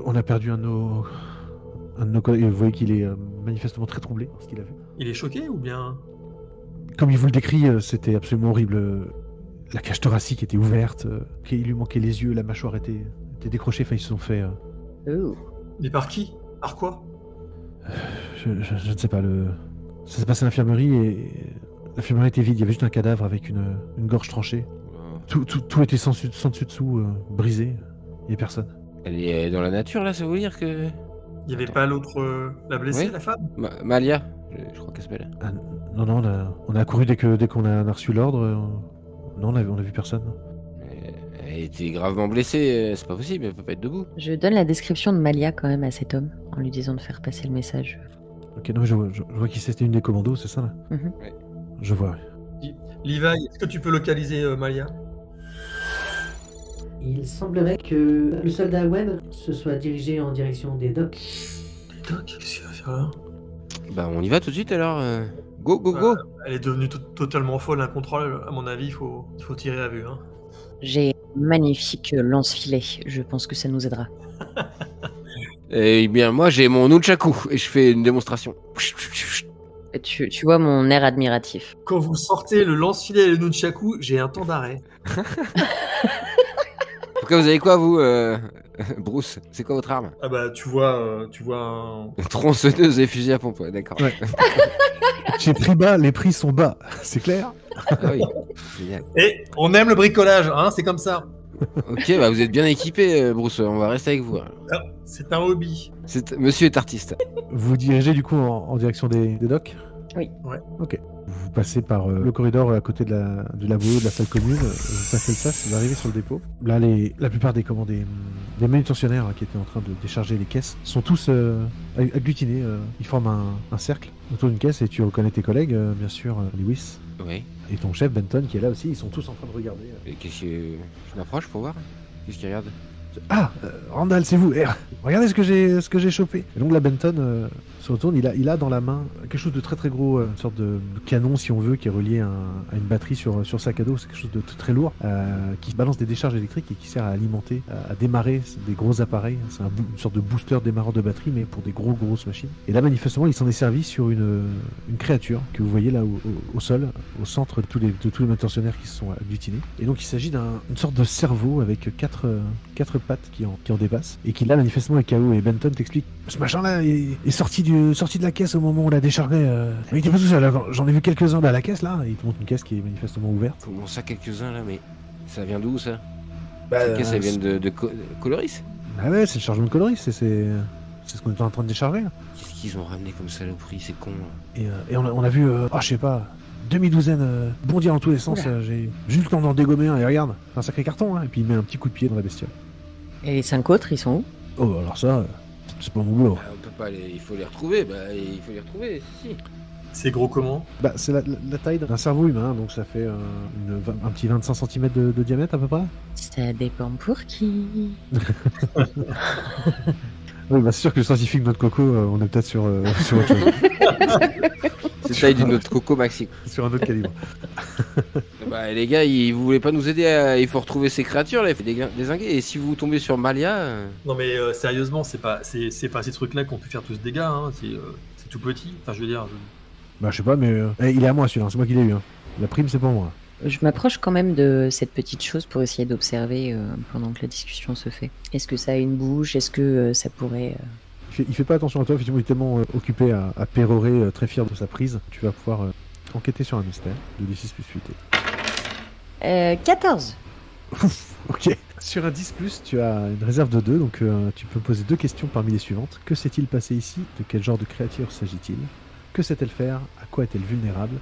On a perdu un de nos collègues, vous voyez qu'il est manifestement très troublé par ce qu'il a vu. Il est choqué ou bien... Comme il vous le décrit, c'était absolument horrible. La cage thoracique était ouverte, il lui manquait les yeux, la mâchoire était décrochée, enfin ils se sont fait... Oh. Mais par qui? Par quoi? Je ne sais pas, ça s'est passé à l'infirmerie et l'infirmerie était vide, il y avait juste un cadavre avec une gorge tranchée. Tout était sans dessus dessous, brisé, il n'y a personne. Elle est dans la nature là, ça veut dire que... Il y avait Attends. pas l'autre... la blessée, Oui. la femme? Malia, je crois qu'elle s'appelle. Ah, non, on a accouru dès qu'on a reçu l'ordre. Non, on a vu personne. Elle était gravement blessée, c'est pas possible, elle peut pas être debout. Je donne la description de Malia quand même à cet homme, en lui disant de faire passer le message. Ok, non, je vois qu'il c'était une des commandos, c'est ça là? Mhm. Ouais. Je vois. Levi, est-ce que tu peux localiser Malia? Il semblerait que le soldat Webb se soit dirigé en direction des docks. Doc, qu'est-ce qu'il va faire là? Bah on y va tout de suite alors. Go, go, go. Elle est devenue totalement folle, incontrôlable. À mon avis, il faut tirer à vue. Hein. J'ai un magnifique lance-filet, je pense que ça nous aidera. Eh bien moi j'ai mon nunchaku et je fais une démonstration. Tu vois mon air admiratif. Quand vous sortez le lance-filet et le nunchaku, j'ai un temps d'arrêt. En tout cas vous avez quoi vous Bruce, c'est quoi votre arme? Ah bah tu vois un... Tronçonneuse et fusil à pompe, ouais, d'accord. Ouais. Chez prix bas, les prix sont bas, c'est clair? Ah oui, génial. Et on aime le bricolage, hein, c'est comme ça. Ok, bah vous êtes bien équipé, Bruce, on va rester avec vous. Ah, c'est un hobby. Monsieur est artiste. Vous vous dirigez du coup en direction des docks? Oui. Ouais. Ok. Vous passez par le corridor à côté du labo, de la salle commune, vous passez le sas, vous arrivez sur le dépôt. Là, la plupart des manutentionnaires qui étaient en train de décharger les caisses sont tous agglutinés. Ils forment un cercle autour d'une caisse et tu reconnais tes collègues, bien sûr, Lewis. Oui. Et ton chef Benton qui est là aussi, ils sont tous en train de regarder. Et qu'est-ce que je m'approche pour voir? Qu'est-ce qu'il regarde? Ah, Randall, c'est vous. Regardez ce que j'ai chopé. Et donc là, Benton se retourne. Il a dans la main quelque chose de très très gros, une sorte de canon, si on veut, qui est relié à une batterie sur sac à dos. C'est quelque chose de très lourd qui balance des décharges électriques et qui sert à alimenter, à démarrer des gros appareils. C'est une sorte de booster démarreur de batterie, mais pour des grosses machines. Et là, manifestement, il s'en est servi sur une créature que vous voyez là au sol, au centre de tous les manutentionnaires qui se sont agglutinés. Et donc, il s'agit d'une sorte de cerveau avec quatre quelques pattes qui en dépassent, et qui là manifestement est KO. Et Benton t'explique, ce machin-là est sorti de la caisse au moment où on l'a déchargé. Mais il était pas tout seul, j'en ai vu quelques-uns à la caisse là, et il te montre une caisse qui est manifestement ouverte. Comment ça, quelques-uns là, mais ça vient d'où ça? Bah, Ces caisses, elles viennent de Coloris? Ah ouais, c'est le chargement de Coloris, c'est ce qu'on était en train de décharger là. Qu'est-ce qu'ils ont ramené comme saloperie, c'est con là. Et on a vu, je sais pas, demi-douzaine bondir dans tous les sens. J'ai juste le temps d'en dégommer un, et regarde, c'est un sacré carton, hein, et puis il met un petit coup de pied dans la bestiole. Et les 5 autres, ils sont où? Oh, alors ça, c'est pas mon boulot. On peut pas il faut les retrouver, il faut les retrouver, si. C'est gros comment? Bah, c'est la taille d'un cerveau humain, donc ça fait un petit 25 cm de diamètre à peu près. Ça dépend pour qui. Oui, bah c'est sûr que le scientifique de notre coco, on est peut-être sur autre chose. C'est taille d'une autre coco maxi. Sur un autre calibre. Bah les gars, vous voulez pas nous aider il faut retrouver ces créatures là, il faut dézinguer. Et si vous tombez sur Malia... Non mais sérieusement, c'est pas ces trucs-là qu'on peut faire tous ce dégâts, hein. C'est tout petit. Enfin, je veux dire... Bah je sais pas, mais il est à moi celui-là, c'est moi qui l'ai eu. Hein. La prime, c'est pour moi. Je m'approche quand même de cette petite chose pour essayer d'observer pendant que la discussion se fait. Est-ce que ça a une bouche? Est-ce que ça pourrait... Il fait pas attention à toi, effectivement, il est tellement occupé à pérorer, très fier de sa prise. Tu vas pouvoir enquêter sur un mystère de D6 plus 8. 14. Ouf, ok. Sur un 10+, tu as une réserve de 2, donc tu peux poser 2 questions parmi les suivantes. Que s'est-il passé ici? De quel genre de créature s'agit-il? Que sait-elle faire? À quoi est-elle vulnérable?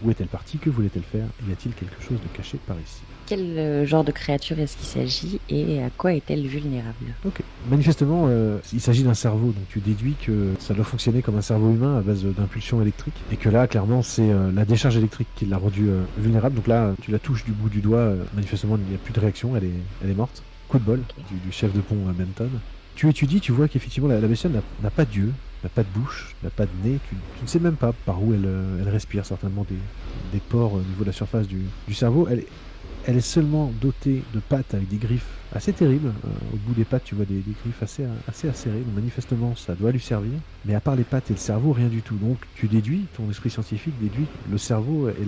Où est-elle partie? Que voulait-elle faire? Y a-t-il quelque chose de caché par ici? Quel genre de créature est-ce qu'il s'agit et à quoi est-elle vulnérable? Ok. Manifestement, il s'agit d'un cerveau, donc tu déduis que ça doit fonctionner comme un cerveau humain à base d'impulsions électriques, et que là, clairement, c'est la décharge électrique qui l'a rendue vulnérable. Donc là, tu la touches du bout du doigt, manifestement, il n'y a plus de réaction, elle est morte. Coup de bol du chef de pont Benton. Tu étudies, tu vois qu'effectivement, la bestiole n'a pas d'yeux, n'a pas de bouche, n'a pas de nez, tu ne sais même pas par où elle respire, certainement des pores au niveau de la surface du cerveau. Elle est seulement dotée de pattes avec des griffes assez terribles. Au bout des pattes, tu vois des griffes assez acérées. Donc manifestement, ça doit lui servir. Mais à part les pattes et le cerveau, rien du tout. Donc tu déduis, ton esprit scientifique déduit, le cerveau est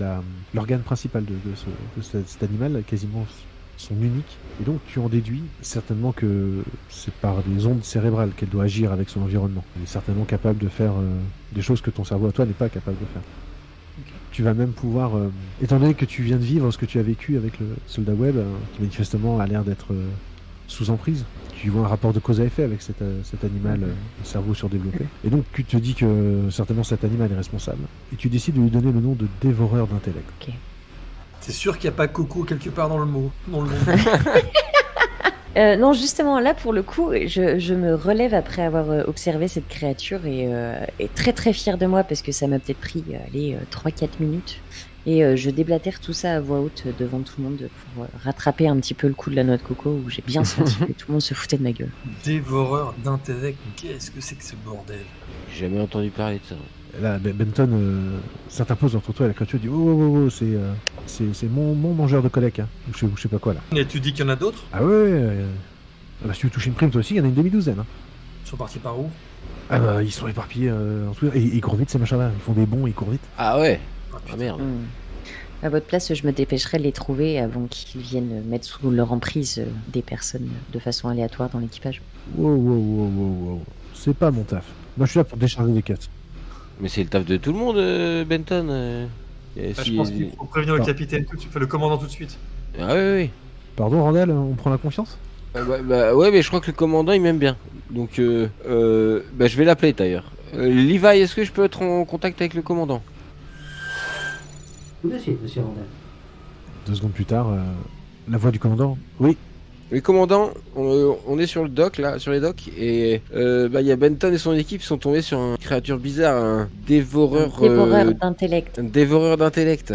l'organe principal de cet animal, quasiment son unique. Et donc tu en déduis certainement que c'est par des ondes cérébrales qu'elle doit agir avec son environnement. Elle est certainement capable de faire des choses que ton cerveau à toi n'est pas capable de faire. Tu vas même pouvoir, étant donné que tu viens de vivre ce que tu as vécu avec le soldat web, qui manifestement a l'air d'être sous emprise, tu vois un rapport de cause à effet avec cet animal, le cerveau surdéveloppé. Et donc tu te dis que certainement cet animal est responsable. Et tu décides de lui donner le nom de dévoreur d'intellect. Ok. C'est sûr qu'il n'y a pas Coco quelque part dans le monde. Non, justement, là, pour le coup, je me relève après avoir observé cette créature et très très fière de moi parce que ça m'a peut-être pris 3-4 minutes. Et je déblatère tout ça à voix haute devant tout le monde pour rattraper un petit peu le coup de la noix de coco où j'ai bien senti que tout le monde se foutait de ma gueule. Dévoreur d'intellect, qu'est-ce que c'est que ce bordel? J'ai jamais entendu parler de ça. Là, Benton s'interpose entre toi et la créature, dit oh, c'est mon mangeur de collègues, hein. Je sais pas quoi là. Et tu dis qu'il y en a d'autres? Ah ouais, bah, si tu veux toucher une prime toi aussi, il y en a une demi-douzaine. Hein. Ils sont partis par où? Ah bah ils sont éparpillés en tout. Et ils courent vite ces machins là, ils font des bonds, ils courent vite. Ah ouais. Ah, Ah merde. À votre place, je me dépêcherai de les trouver avant qu'ils viennent mettre sous leur emprise des personnes de façon aléatoire dans l'équipage. Wow. C'est pas mon taf. Moi je suis là pour décharger des quêtes. Mais c'est le taf de tout le monde, Benton. Je pense qu'il faut prévenir le capitaine tout de suite, le commandant tout de suite. Ah oui. Pardon Randall, on prend la confiance? Ouais, mais je crois que le commandant il m'aime bien. Donc je vais l'appeler d'ailleurs. Levi, est-ce que je peux être en contact avec le commandant? Tout de suite, monsieur Randall. 2 secondes plus tard, la voix du commandant. Oui. Le commandant, on est sur le dock là, sur les docks, et il y a Benton et son équipe qui sont tombés sur une créature bizarre, un dévoreur. D'intellect. Un dévoreur d'intellect.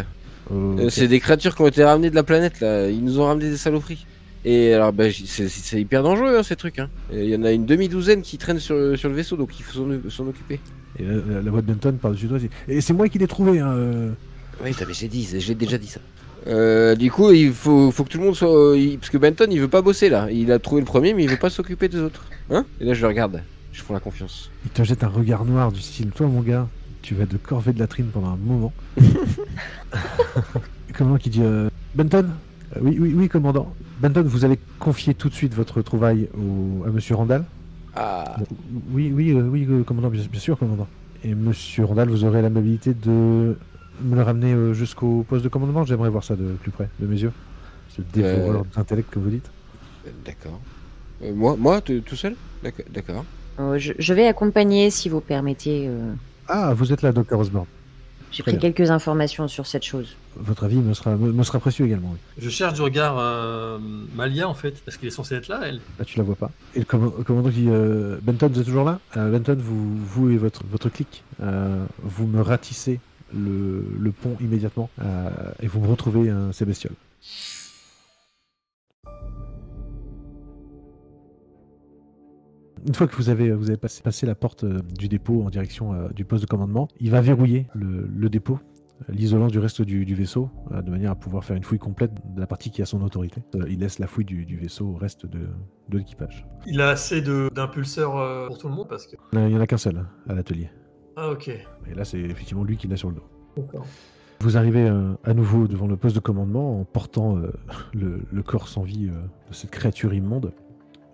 Okay. C'est des créatures qui ont été ramenées de la planète là. Ils nous ont ramené des saloperies. Et alors c'est hyper dangereux hein, ces trucs. Hein. Il y en a une demi-douzaine qui traînent sur le vaisseau, donc il faut s'en occuper. Et la voix de Benton par-dessus toi dit et c'est moi qui l'ai trouvé. Hein. Oui, mais j'ai déjà dit ça. Du coup, il faut que tout le monde soit... Parce que Benton, il veut pas bosser, là. Il a trouvé le premier, mais il veut pas s'occuper des autres. Hein? Et là, je le regarde. Je fais la confiance. Il te jette un regard noir du style, toi, mon gars, tu vas de corvée de latrine pendant un moment. Commandant qui dit, Benton? Oui, commandant. Benton, vous allez confier tout de suite votre trouvaille à Monsieur Randall. Ah, Oui, commandant, bien sûr, commandant. Et Monsieur Randall, vous aurez l'amabilité de me le ramener jusqu'au poste de commandement. J'aimerais voir ça de plus près, de mes yeux. Ce dévoreur d'intellect que vous dites. d'accord. Moi, tout seul? D'accord. Je vais accompagner, si vous permettez. Ah, vous êtes là, Dr. Osborne. J'ai Très pris quelques informations sur cette chose. Votre avis me sera précieux également, oui. Je cherche du regard Malia en fait. Est-ce qu'elle est censée être là, elle? Là, tu la vois pas. Et le commandant dit Benton, vous êtes toujours là? Benton, vous et votre clique, vous me ratissez le pont immédiatement et vous me retrouvez ces bestioles. Une fois que vous avez passé la porte du dépôt en direction du poste de commandement, il va verrouiller le dépôt, l'isolant du reste du vaisseau, de manière à pouvoir faire une fouille complète de la partie qui a son autorité. Il laisse la fouille du vaisseau au reste de l'équipage. Il a assez d'impulseurs pour tout le monde parce que. Il n'y en a qu'un seul à l'atelier. Ah ok. Et là, c'est effectivement lui qui l'a sur le dos. D'accord. Vous arrivez à nouveau devant le poste de commandement en portant le corps sans vie de cette créature immonde,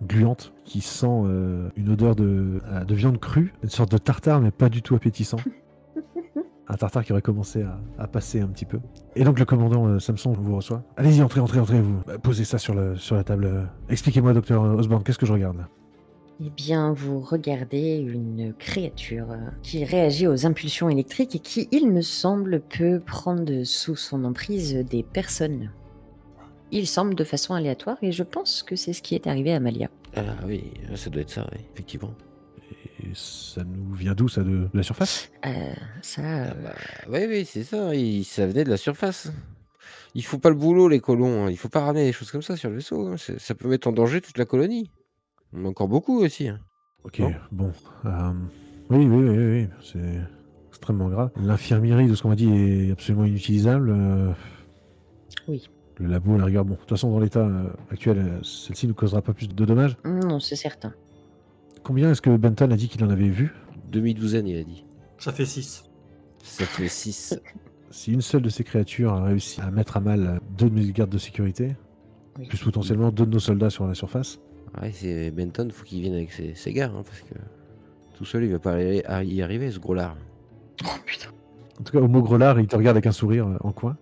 gluante, qui sent une odeur de viande crue, une sorte de tartare, mais pas du tout appétissant. Un tartare qui aurait commencé à passer un petit peu. Et donc le commandant Samson vous reçoit. Allez-y, entrez, vous. Posez ça sur la table. Expliquez-moi, docteur Osborne, qu'est-ce que je regarde là? Eh bien, vous regardez une créature qui réagit aux impulsions électriques et qui, il me semble, peut prendre sous son emprise des personnes. Il semble de façon aléatoire et je pense que c'est ce qui est arrivé à Malia. Ah oui, ça doit être ça, oui, effectivement. Et ça nous vient d'où, ça, de la surface? Oui, c'est ça, ça venait de la surface. Ils font pas le boulot, les colons, hein. Il faut pas ramener des choses comme ça sur le vaisseau, hein. Ça peut mettre en danger toute la colonie. On en a encore beaucoup aussi, hein. Ok, Non. bon. Oui, c'est extrêmement grave. L'infirmerie, de ce qu'on m'a dit, est absolument inutilisable. Oui. Le labo, à la rigueur, bon, de toute façon, dans l'état actuel, celle-ci ne causera pas plus de dommages. Non, c'est certain. Combien est-ce que Benton a dit qu'il en avait vu? Demi-douzaine, il a dit. Ça fait 6. Ça fait 6. Si une seule de ces créatures a réussi à mettre à mal 2 de nos gardes de sécurité, Oui. plus potentiellement 2 de nos soldats sur la surface, Ouais, c'est Benton, faut qu'il vienne avec ses gars, hein, parce que tout seul, il va pas y arriver, ce gros lard. Oh putain. en tout cas, au mot grelard, il te regarde avec un sourire en coin.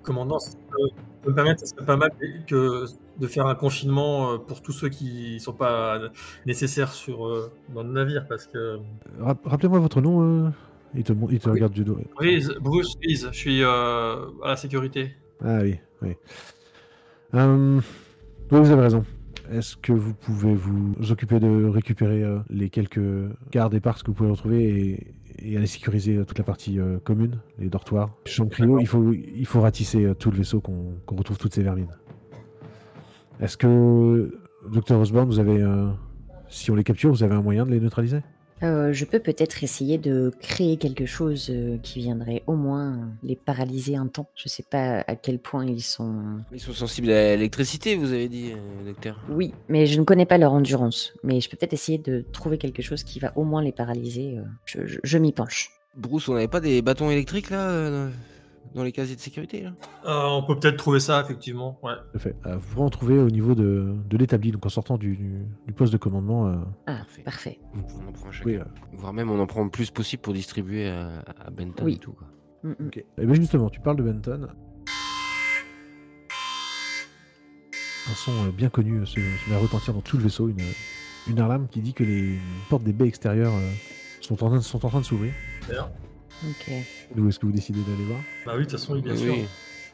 Commandant, si je peux me permettre, ce serait pas mal de faire un confinement pour tous ceux qui sont pas nécessaires dans le navire parce que. Rappelez-moi votre nom. Il te regarde du dos. Bruce Reese, je suis à la sécurité. Ah oui. Oui, vous avez raison. Est-ce que vous pouvez vous occuper de récupérer les quelques gardes et parcs que vous pouvez retrouver et aller sécuriser toute la partie commune, les dortoirs, chambre cryo? Il faut ratisser tout le vaisseau, qu'on retrouve toutes ces vermines. Est-ce que, Dr. Osborne, vous avez, si on les capture, vous avez un moyen de les neutraliser? Je peux peut-être essayer de créer quelque chose qui viendrait au moins les paralyser un temps. Je sais pas à quel point ils sont... Ils sont sensibles à l'électricité, vous avez dit, docteur. Oui, mais je ne connais pas leur endurance. Mais je peux peut-être essayer de trouver quelque chose qui va au moins les paralyser. Je m'y penche. Bruce, on n'avait pas des bâtons électriques, là, dans les casiers de sécurité, là? On peut peut-être trouver ça, effectivement. Ouais. Tout à fait. Vous en trouvez au niveau de l'établi, donc en sortant du poste de commandement. Ah, parfait. On en prend chacun. Oui, Voire même, on en prend le plus possible pour distribuer à Benton Oui. et tout, quoi. ok. Et bien justement, tu parles de Benton. Un son bien connu se met à retentir dans tout le vaisseau, une alarme qui dit que les portes des baies extérieures sont en train de s'ouvrir. D'ailleurs. Ok. D'où est-ce que vous décidez d'aller voir? Bah oui, de toute façon, bien Oui. sûr.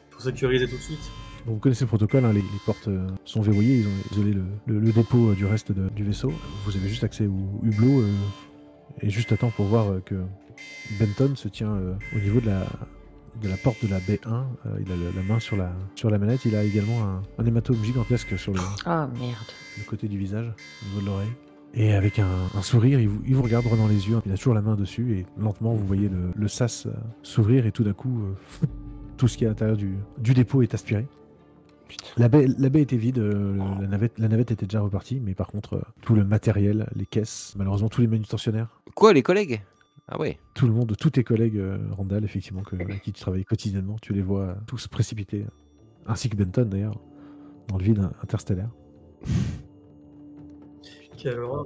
Pour sécuriser tout de suite. Bon, vous connaissez le protocole, hein, les portes sont verrouillées, ils ont isolé le dépôt du reste du vaisseau. Vous avez juste accès au hublot et juste à temps pour voir que Benton se tient au niveau de la porte de la baie 1. Il a la main sur la manette. Il a également un hématome gigantesque sur le Ah, merde. côté du visage, au niveau de l'oreille. Et avec un sourire, il vous regarde droit dans les yeux. Il a toujours la main dessus et lentement, vous voyez le sas s'ouvrir et tout d'un coup, tout ce qui est à l'intérieur du dépôt est aspiré. La baie était vide, la navette était déjà repartie, mais par contre, tout le matériel, les caisses, malheureusement tous les manutentionnaires, Quoi, les collègues? Ah ouais. tout le monde, tous tes collègues Randall, effectivement, avec qui tu travailles quotidiennement, tu les vois tous précipités, ainsi que Benton d'ailleurs, dans le vide interstellaire. Quelle horreur.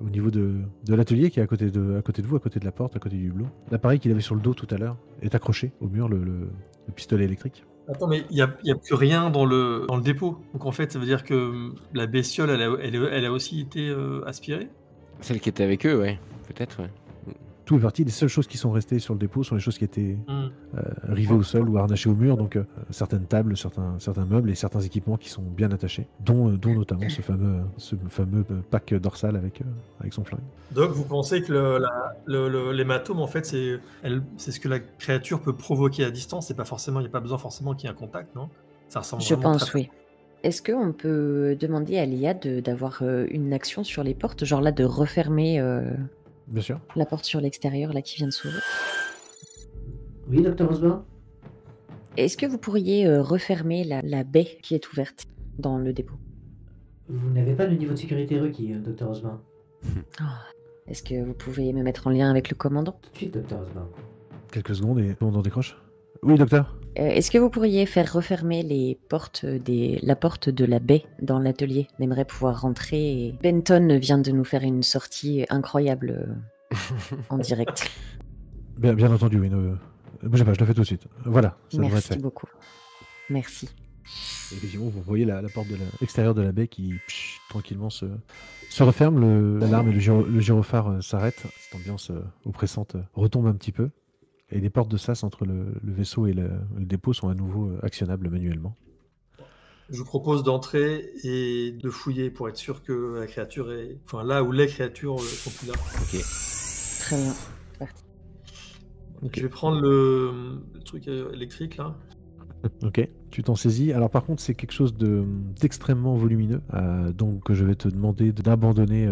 Au niveau de l'atelier qui est à côté de vous, à côté de la porte, à côté du hublot. L'appareil qu'il avait sur le dos tout à l'heure est accroché au mur, le pistolet électrique. Attends, mais il y a plus rien dans le dépôt. Donc en fait, ça veut dire que la bestiole, elle a aussi été aspirée. Celle qui était avec eux, ouais. Peut-être, ouais. Tout est parti. Les seules choses qui sont restées sur le dépôt sont les choses qui étaient rivées au sol ou harnachées au mur. Donc certaines tables, certains meubles et certains équipements qui sont bien attachés, dont notamment ce fameux pack dorsal avec son flingue. Donc vous pensez que l'hématome, en fait, c'est ce que la créature peut provoquer à distance. C'est pas forcément, il n'y a pas besoin forcément qu'il y ait un contact, non? Ça ressemble Je vraiment pense, oui. Est-ce qu'on peut demander à l'IA d'avoir une action sur les portes, genre là de refermer Bien sûr. la porte sur l'extérieur là qui vient de s'ouvrir? Oui, Dr. Osborne? Est-ce que vous pourriez refermer la baie qui est ouverte dans le dépôt? Vous n'avez pas le niveau de sécurité requis, Dr. Osborne. Est-ce que vous pouvez me mettre en lien avec le commandant? Tout de suite, Dr. Osborne. Quelques secondes et on décroche. Oui, docteur. Est-ce que vous pourriez faire refermer les portes la porte de la baie dans l'atelier? On aimerait pouvoir rentrer. Et Benton vient de nous faire une sortie incroyable en direct. Bien entendu, oui. Ne bougez pas, je le fais tout de suite. Voilà, ça devrait être Merci fait. beaucoup. Merci. Et effectivement, vous voyez la porte extérieure de la baie qui tranquillement se referme. L'alarme et le gyrophare s'arrêtent. Cette ambiance oppressante retombe un petit peu. Et les portes de sas entre le vaisseau et le dépôt sont à nouveau actionnables manuellement. Je vous propose d'entrer et de fouiller pour être sûr que la créature est... Enfin, là où les créatures sont plus là. Ok. Très bien. Ok. Je vais prendre le truc électrique, là. Ok, tu t'en saisis. Alors par contre, c'est quelque chose d'extrêmement volumineux. Donc je vais te demander d'abandonner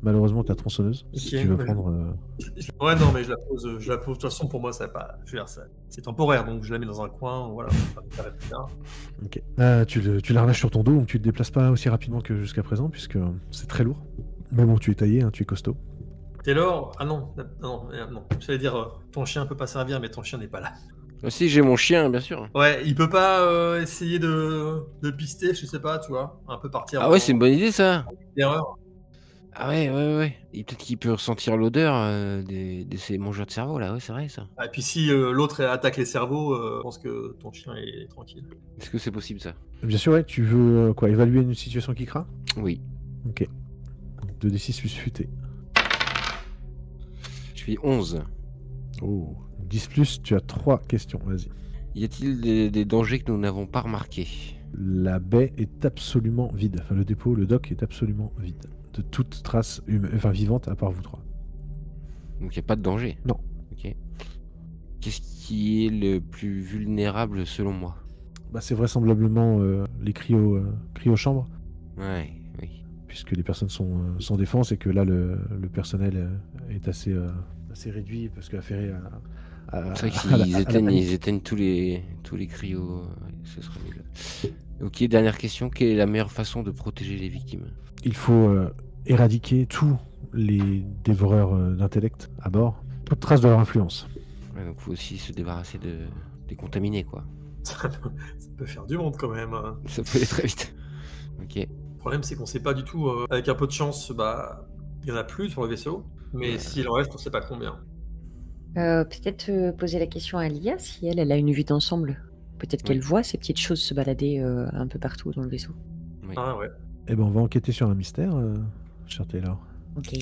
malheureusement ta tronçonneuse. Si Ok, tu veux ouais. prendre... Ouais, non, mais je la pose. De toute façon, pour moi, ça va pas... Je veux dire, c'est temporaire, donc je la mets dans un coin. Voilà, ça va m'arrêter là. Ok. Tu la relâches sur ton dos, donc tu te déplaces pas aussi rapidement que jusqu'à présent, puisque c'est très lourd. Mais bon, tu es taillé, hein, tu es costaud. Taylor, ah non. J'allais dire, ton chien peut pas servir, mais ton chien n'est pas là. Si, j'ai mon chien, bien sûr. Ouais, il peut pas essayer de pister, je sais pas, tu vois, un peu partir. Ah ouais, c'est une bonne idée, ça. Erreur. Ah ouais. Et peut-être qu'il peut ressentir l'odeur de ces mangeurs de cerveau, là. Ouais, c'est vrai, ça. Et puis si l'autre attaque les cerveaux, je pense que ton chien est tranquille. Est-ce que c'est possible, ça? Bien sûr, ouais, tu veux évaluer une situation qui craint? Oui. Ok. 2d6 plus futé. Je fais 11. Oh. 10 plus, tu as 3 questions, vas-y. Y a-t-il des dangers que nous n'avons pas remarqués? La baie est absolument vide. Enfin, le dépôt, le dock est absolument vide. De toute trace vivante à part vous trois. Donc il n'y a pas de danger? Non. Ok. Qu'est-ce qui est le plus vulnérable selon moi? Bah, c'est vraisemblablement les cryo-chambres, Ouais, oui. puisque les personnes sont sans défense et que là, le personnel est assez réduit parce qu'affairé à... C'est vrai qu'ils éteignent tous les cryos. Ce serait nul. Ok, dernière question. Quelle est la meilleure façon de protéger les victimes? Il faut éradiquer tous les dévoreurs d'intellect à bord. Toute trace de leur influence. Ouais, donc faut aussi se débarrasser des contaminés, quoi. Ça peut faire du monde quand même. Hein. Ça peut aller très vite. Ok. Le problème, c'est qu'on sait pas du tout. Avec un peu de chance, bah, il y en a plus sur le vaisseau. Mais s'il en reste, on sait pas combien. Peut-être poser la question à Lia si elle a une vue d'ensemble. Peut-être qu'elle voit ces petites choses se balader un peu partout dans le vaisseau. Oui. Ah ouais. Eh ben, on va enquêter sur un mystère, cher Taylor. Ok.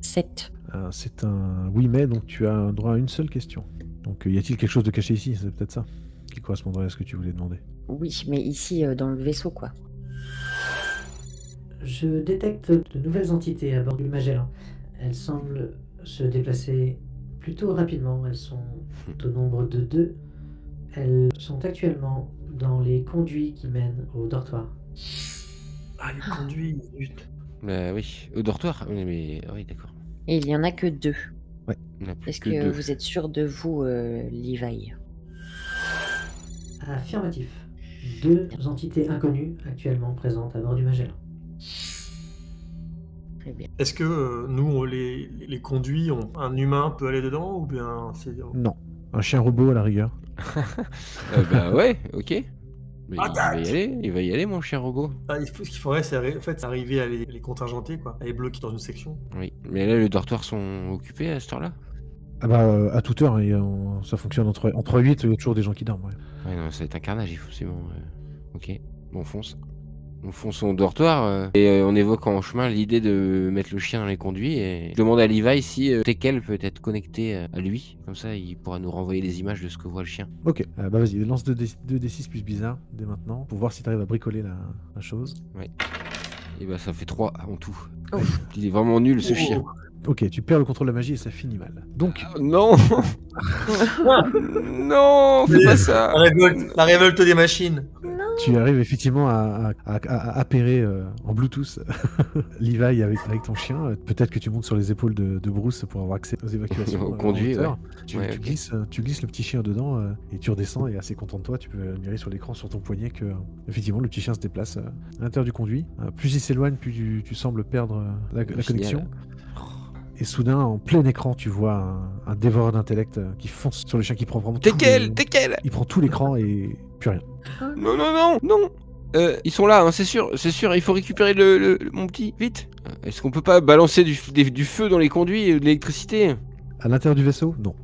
7. C'est un oui mais, donc tu as droit à une seule question. Donc y a-t-il quelque chose de caché ici? C'est peut-être ça qui correspondrait à ce que tu voulais demander. Oui, mais ici, dans le vaisseau, quoi. Je détecte de nouvelles entités à bord du Magellan. Elles semblent se déplacer plutôt rapidement. Elles sont au nombre de 2. Elles sont actuellement dans les conduits qui mènent au dortoir. Ah, il conduit, zut. Oui, au dortoir. Oui, d'accord. Et il y en a que 2. On a plus Est-ce que que 2. vous êtes sûr de vous, Levi? Affirmatif. 2 entités inconnues actuellement présentes à bord du Magellan. Très bien. Est-ce que nous, les conduits, un humain peut aller dedans ou bien c'est... Non. Un chien robot à la rigueur. Bah ouais, ok. Mais il va y aller, mon cher robot. Ah, ce qu'il faudrait, c'est en fait, c'est arriver à les contingenter, quoi, à les bloquer dans une section. Oui, mais là, les dortoirs sont occupés à cette heure-là. Ah bah, à toute heure, ça fonctionne entre 8, il y a toujours des gens qui dorment. Ouais. Ouais, non, ça va être un carnage, il faut absolument. Ok, bon, on fonce. On fonce au dortoir et on évoque en chemin l'idée de mettre le chien dans les conduits et je demande à Levi si Tekel peut être connecté à lui. Comme ça, il pourra nous renvoyer des images de ce que voit le chien. Ok, bah vas-y, lance 2d6 plus bizarre dès maintenant pour voir si t'arrives à bricoler la chose. Ouais. Et bah ça fait 3 en tout. Il est vraiment nul ce chien. Ok, tu perds le contrôle de la magie et ça finit mal. Donc... Non. Non, fais pas ça. La révolte des machines. Tu arrives effectivement à appairer en Bluetooth Levi avec ton chien. Peut-être que tu montes sur les épaules de Bruce pour avoir accès aux évacuations. Au conduit, ouais. Tu glisses le petit chien dedans et tu redescends et assez content de toi, tu peux admirer sur l'écran sur ton poignet que effectivement le petit chien se déplace à l'intérieur du conduit. Plus il s'éloigne, plus tu sembles perdre la connexion. Et soudain, en plein écran, tu vois un dévoreur d'intellect qui fonce sur le chien qui prend vraiment Tekel. Il prend tout l'écran et plus rien. Non. Ils sont là, hein, c'est sûr. Il faut récupérer mon petit, vite. Est-ce qu'on peut pas balancer du feu dans les conduits et de l'électricité? À l'intérieur du vaisseau? Non.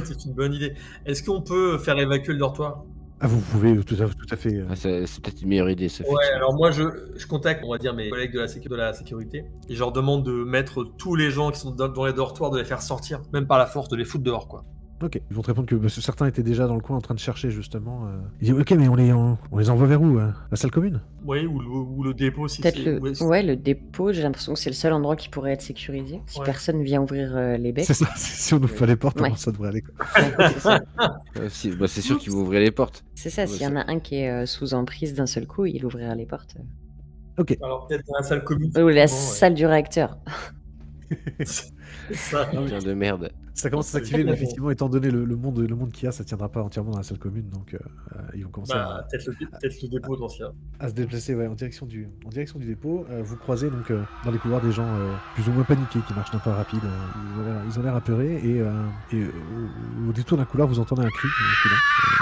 C'est une bonne idée. Est-ce qu'on peut faire évacuer le dortoir? Ah, vous pouvez tout à fait. C'est peut-être une meilleure idée, ça. Ouais, alors moi je contacte, on va dire, mes collègues de la sécurité et je leur demande de mettre tous les gens qui sont dans les dortoirs, de les faire sortir, même par la force, de les foutre dehors, quoi. Ok, ils vont te répondre que certains étaient déjà dans le coin en train de chercher justement. Ils disent ok, mais on les envoie vers où? La salle commune? Oui, ou le dépôt si Peut-être c'est... le dépôt, j'ai l'impression que c'est le seul endroit qui pourrait être sécurisé. Si personne vient ouvrir les baies. C'est ça, si on ouvre pas les portes, ça devrait aller. C'est ça. C'est sûr qu'ils vont ouvrir les portes. C'est ça, s'il y en a un qui est sous emprise d'un seul coup, il ouvrira les portes. Ok. Alors peut-être dans la salle commune. Ou la salle du réacteur. C'est ça. Putain de merde. Ça commence à s'activer, mais effectivement, étant donné le monde qu'il y a, ça tiendra pas entièrement dans la salle commune, donc ils vont commencer peut-être le dépôt dans ce cas. À se déplacer en direction du dépôt. Vous croisez donc dans les couloirs des gens plus ou moins paniqués qui marchent d'un pas rapide. Ils ont l'air apeurés et au détour d'un couloir, vous entendez un cri,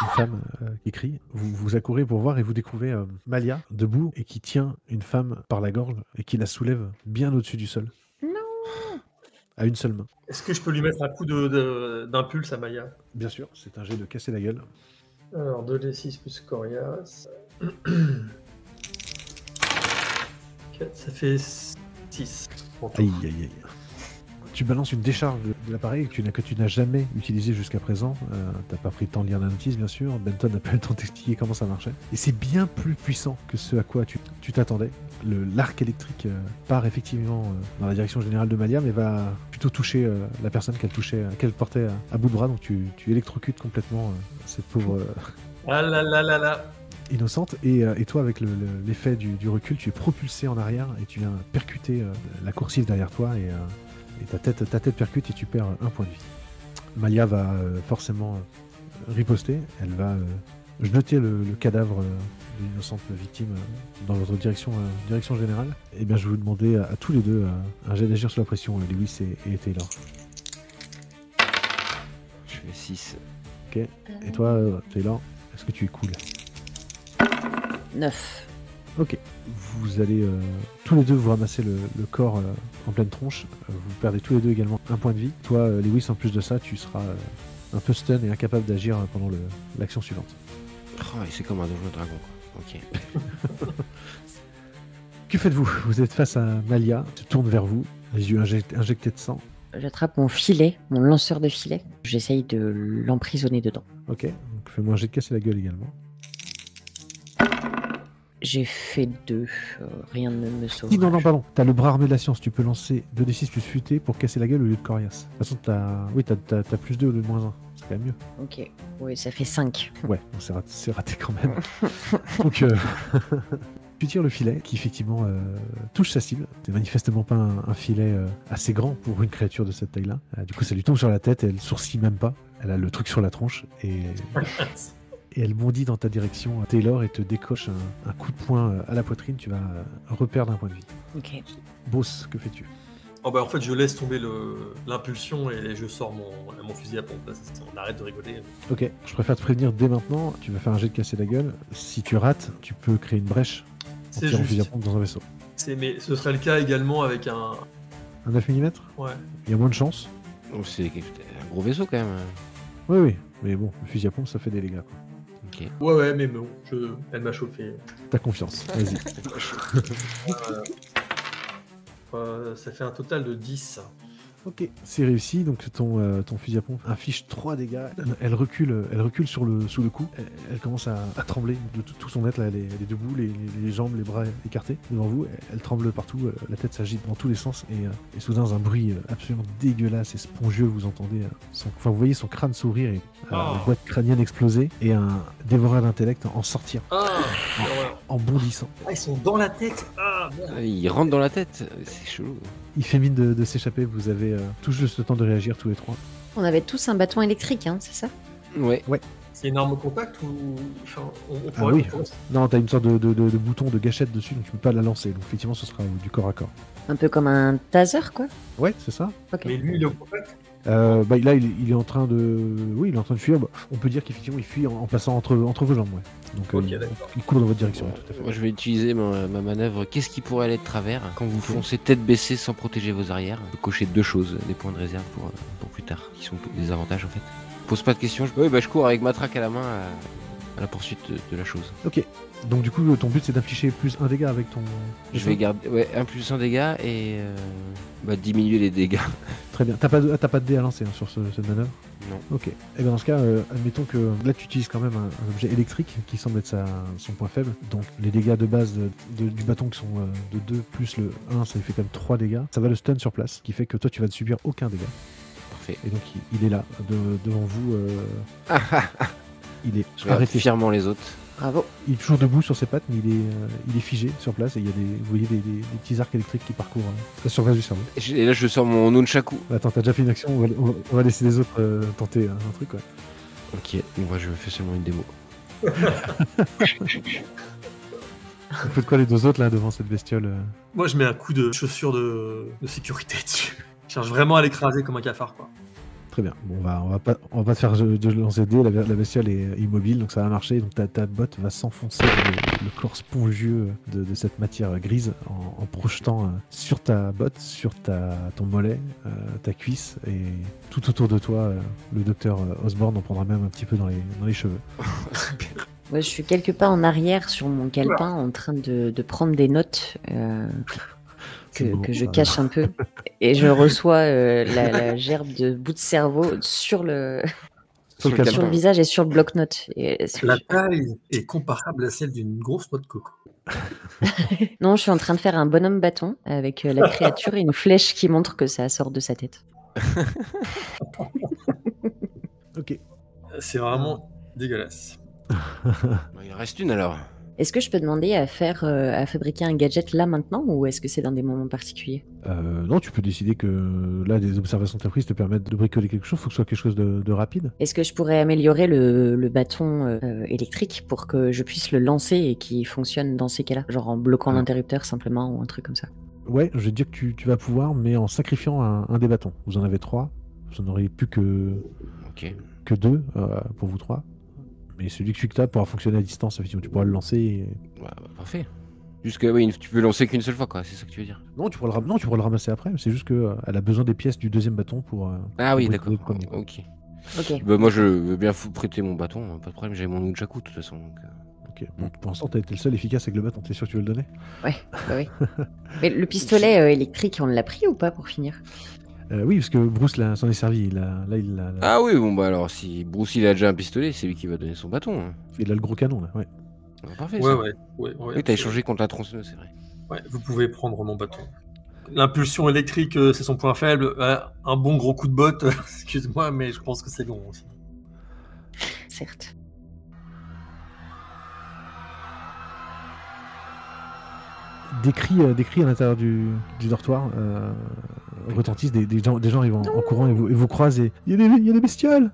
une femme qui crie. Vous accourez pour voir et vous découvrez Malia debout et qui tient une femme par la gorge et qui la soulève bien au-dessus du sol. À une seule main. Est-ce que je peux lui mettre un coup d'impulse à Maya? Bien sûr, c'est un jet de casser la gueule. Alors 2d6 plus Corias. Ça fait 6. Aïe. Tu balances une décharge de l'appareil que tu n'as jamais utilisé jusqu'à présent. T'as pas pris le temps de lire la notice, bien sûr. Benton n'a pas eu le temps d'expliquer comment ça marchait. Et c'est bien plus puissant que ce à quoi tu t'attendais. L'arc électrique part effectivement dans la direction générale de Malia, mais va plutôt toucher la personne qu'elle portait à bout de bras. Donc tu électrocutes complètement cette pauvre innocente. Et toi, avec l'effet du recul, tu es propulsé en arrière et tu viens percuter la coursive derrière toi et ta tête percute et tu perds un point de vie. Malia va forcément riposter. Elle va jeter le cadavre d'une innocente victime dans votre direction générale. Et bien, je vais vous demander à tous les deux un jet d'agir sous la pression, Lewis et Taylor. Je fais 6. Ok. Et toi, Taylor, est-ce que tu es cool? 9. Ok. Vous allez tous les deux vous ramasser le corps en pleine tronche. Vous perdez tous les deux également un point de vie. Toi, Lewis, en plus de ça, tu seras un peu stun et incapable d'agir pendant l'action suivante. Oh, c'est comme un donjon dragon, quoi. Ok. Que faites-vous? Vous êtes face à Malia, se tourne vers vous, les yeux injectés de sang. J'attrape mon filet, mon lanceur de filet. J'essaye de l'emprisonner dedans. Ok, donc fais-moi un jet de casser la gueule également. J'ai fait 2, rien ne me sauve. Non, pardon, t'as le bras armé de la science, tu peux lancer 2d6 plus futé pour casser la gueule au lieu de Corias. De toute façon, t'as plus 2 au lieu de moins 1, c'est quand même mieux. Ok, oui, ça fait 5. Ouais, c'est raté quand même. Donc, tu tires le filet qui effectivement touche sa cible. C'est manifestement pas un filet assez grand pour une créature de cette taille-là. Du coup, ça lui tombe sur la tête et elle sourcille même pas. Elle a le truc sur la tronche et elle bondit dans ta direction, Taylor, et te décoche un coup de poing à la poitrine. Tu vas reperdre un point de vie. Ok. Bruce, que fais-tu? Oh bah en fait, je laisse tomber l'impulsion et je sors mon fusil à pompe. Là, on arrête de rigoler. Ok, je préfère te prévenir dès maintenant. Tu vas faire un jet de casser la gueule. Si tu rates, tu peux créer une brèche en C'est tirant fusil à juste. pompe dans un vaisseau. Mais ce serait le cas également avec un. Un 9 mm? Ouais. Il y a moins de chance. Oh, c'est un gros vaisseau quand même. Oui, oui. Mais bon, le fusil à pompe, ça fait des dégâts. Quoi. Ok. Ouais, mais bon, elle m'a chauffé. T'as confiance. Vas-y. Ça fait un total de 10. Ok, c'est réussi. Donc ton fusil à pompe affiche 3 dégâts. Elle recule sous le coup. Elle commence à trembler de tout son être. Là, elle est debout, les jambes, les bras écartés devant vous. Elle tremble partout. La tête s'agite dans tous les sens. Et soudain, un bruit absolument dégueulasse et spongieux. Vous entendez vous voyez son crâne s'ouvrir et la boîte crânienne exploser. Et un dévoreur d'intellect en sortir en bondissant. Ah, ils sont dans la tête. Ah, merde. Il rentre dans la tête, c'est chelou. Il fait mine de s'échapper. Vous avez tout juste le temps de réagir tous les trois. On avait tous un bâton électrique, hein, c'est ça? Ouais. C'est une arme au contact ou. Enfin, on Ah pourrait. oui. Non, t'as une sorte de bouton de gâchette dessus, donc tu peux pas la lancer. Donc effectivement, ce sera du corps à corps. Un peu comme un taser, quoi. Ouais, c'est ça. Ok. Mais lui, il est au contact. Là, il est en train de, il est en train de fuir. Bah, on peut dire qu'effectivement, il fuit en passant entre vos jambes, ouais. Donc, Ok, d'accord. il court dans votre direction, ouais, tout à fait. Moi je vais utiliser ma manœuvre. Qu'est-ce qui pourrait aller de travers quand vous foncez tête baissée sans protéger vos arrières? Vous cocher 2 choses, des points de réserve pour plus tard, qui sont des avantages en fait. Pose pas de questions. Je cours avec ma traque à la main à la poursuite de la chose. Ok. Donc du coup, ton but c'est d'infliger plus un dégât avec ton. Je vais garder 1 plus 1 dégât et diminuer les dégâts. Très bien. T'as pas de dé à lancer sur cette manœuvre. Non. Ok. Et dans ce cas, admettons que là tu utilises quand même un objet électrique qui semble être son point faible. Donc les dégâts de base du bâton qui sont de 2 plus le 1, ça lui fait quand même 3 dégâts. Ça va le stun sur place, ce qui fait que toi tu vas ne subir aucun dégât. Parfait. Et donc il est là, devant vous. Il est Je regarde fièrement les autres. Bravo. Il est toujours debout sur ses pattes, mais il est figé sur place et il y a vous voyez des petits arcs électriques qui parcourent la surface du cerveau. Et là je sors mon nunchaku. Attends, t'as déjà fait une action, on va laisser les autres tenter un truc, ouais. Ok, moi je fais seulement une démo. Vous faites quoi les deux autres là devant cette bestiole Moi, je mets un coup de chaussure de sécurité dessus. Je cherche vraiment à l'écraser comme un cafard, quoi. Très bien. Bon, on va pas te faire de lancer de dés. La bestiole est immobile, donc ça va marcher. Donc ta botte va s'enfoncer dans le corps spongieux de cette matière grise en projetant sur ta botte, sur ton mollet, ta cuisse et tout autour de toi. Le docteur Osborne en prendra même un petit peu dans les cheveux. Ouais, je suis quelque part en arrière sur mon calepin en train de prendre des notes que je cache un peu. Et je reçois la gerbe de bout de cerveau sur le visage et sur le bloc-notes. La taille est comparable à celle d'une grosse noix de coco. Non, je suis en train de faire un bonhomme bâton avec la créature et une flèche qui montre que ça sort de sa tête. Ok. C'est vraiment dégueulasse. Il en reste une alors. Est-ce que je peux demander à fabriquer un gadget là maintenant ou est-ce que c'est dans des moments particuliers? Non, tu peux décider que là, des observations que tu as prises te permettent de bricoler quelque chose. Il faut que ce soit quelque chose de rapide. Est-ce que je pourrais améliorer le bâton électrique pour que je puisse le lancer et qu'il fonctionne dans ces cas-là? Genre en bloquant l'interrupteur simplement ou un truc comme ça? Ouais, je vais te dire que tu vas pouvoir, mais en sacrifiant un des bâtons. Vous en avez 3. Vous en auriez plus que 2 pour vous 3. Mais celui que tu as pourra fonctionner à distance, effectivement, tu pourras le lancer. Ouais, parfait. Juste que oui, tu peux lancer qu'une seule fois, quoi. C'est ça que tu veux dire? Non, tu pourras le ramasser après. C'est juste que elle a besoin des pièces du deuxième bâton pour. Ah oui, pour d'accord. le premier. Ok. Ok. Moi, je veux bien prêter mon bâton. Pas de problème. J'ai mon nunchaku de toute façon. Donc, Ok. Bon, pour l'instant, t'as été le seul efficace avec le bâton. T'es sûr que tu veux le donner? Ouais, bah oui. Mais le pistolet électrique, on l'a pris ou pas pour finir? Oui, parce que Bruce s'en est servi. Ah oui, bon bah alors si Bruce il a déjà un pistolet, c'est lui qui va donner son bâton. Hein. Il a le gros canon là. Ouais. Parfait. Ouais. Oui, t'as échangé contre la tronçonneuse, c'est vrai. Ouais, vous pouvez prendre mon bâton. L'impulsion électrique, c'est son point faible. Un bon gros coup de botte, excuse-moi, mais je pense que c'est bon aussi. Certes. Des cris à l'intérieur du dortoir retentissent. Des gens arrivent en courant et vous croisent et il y a des bestioles.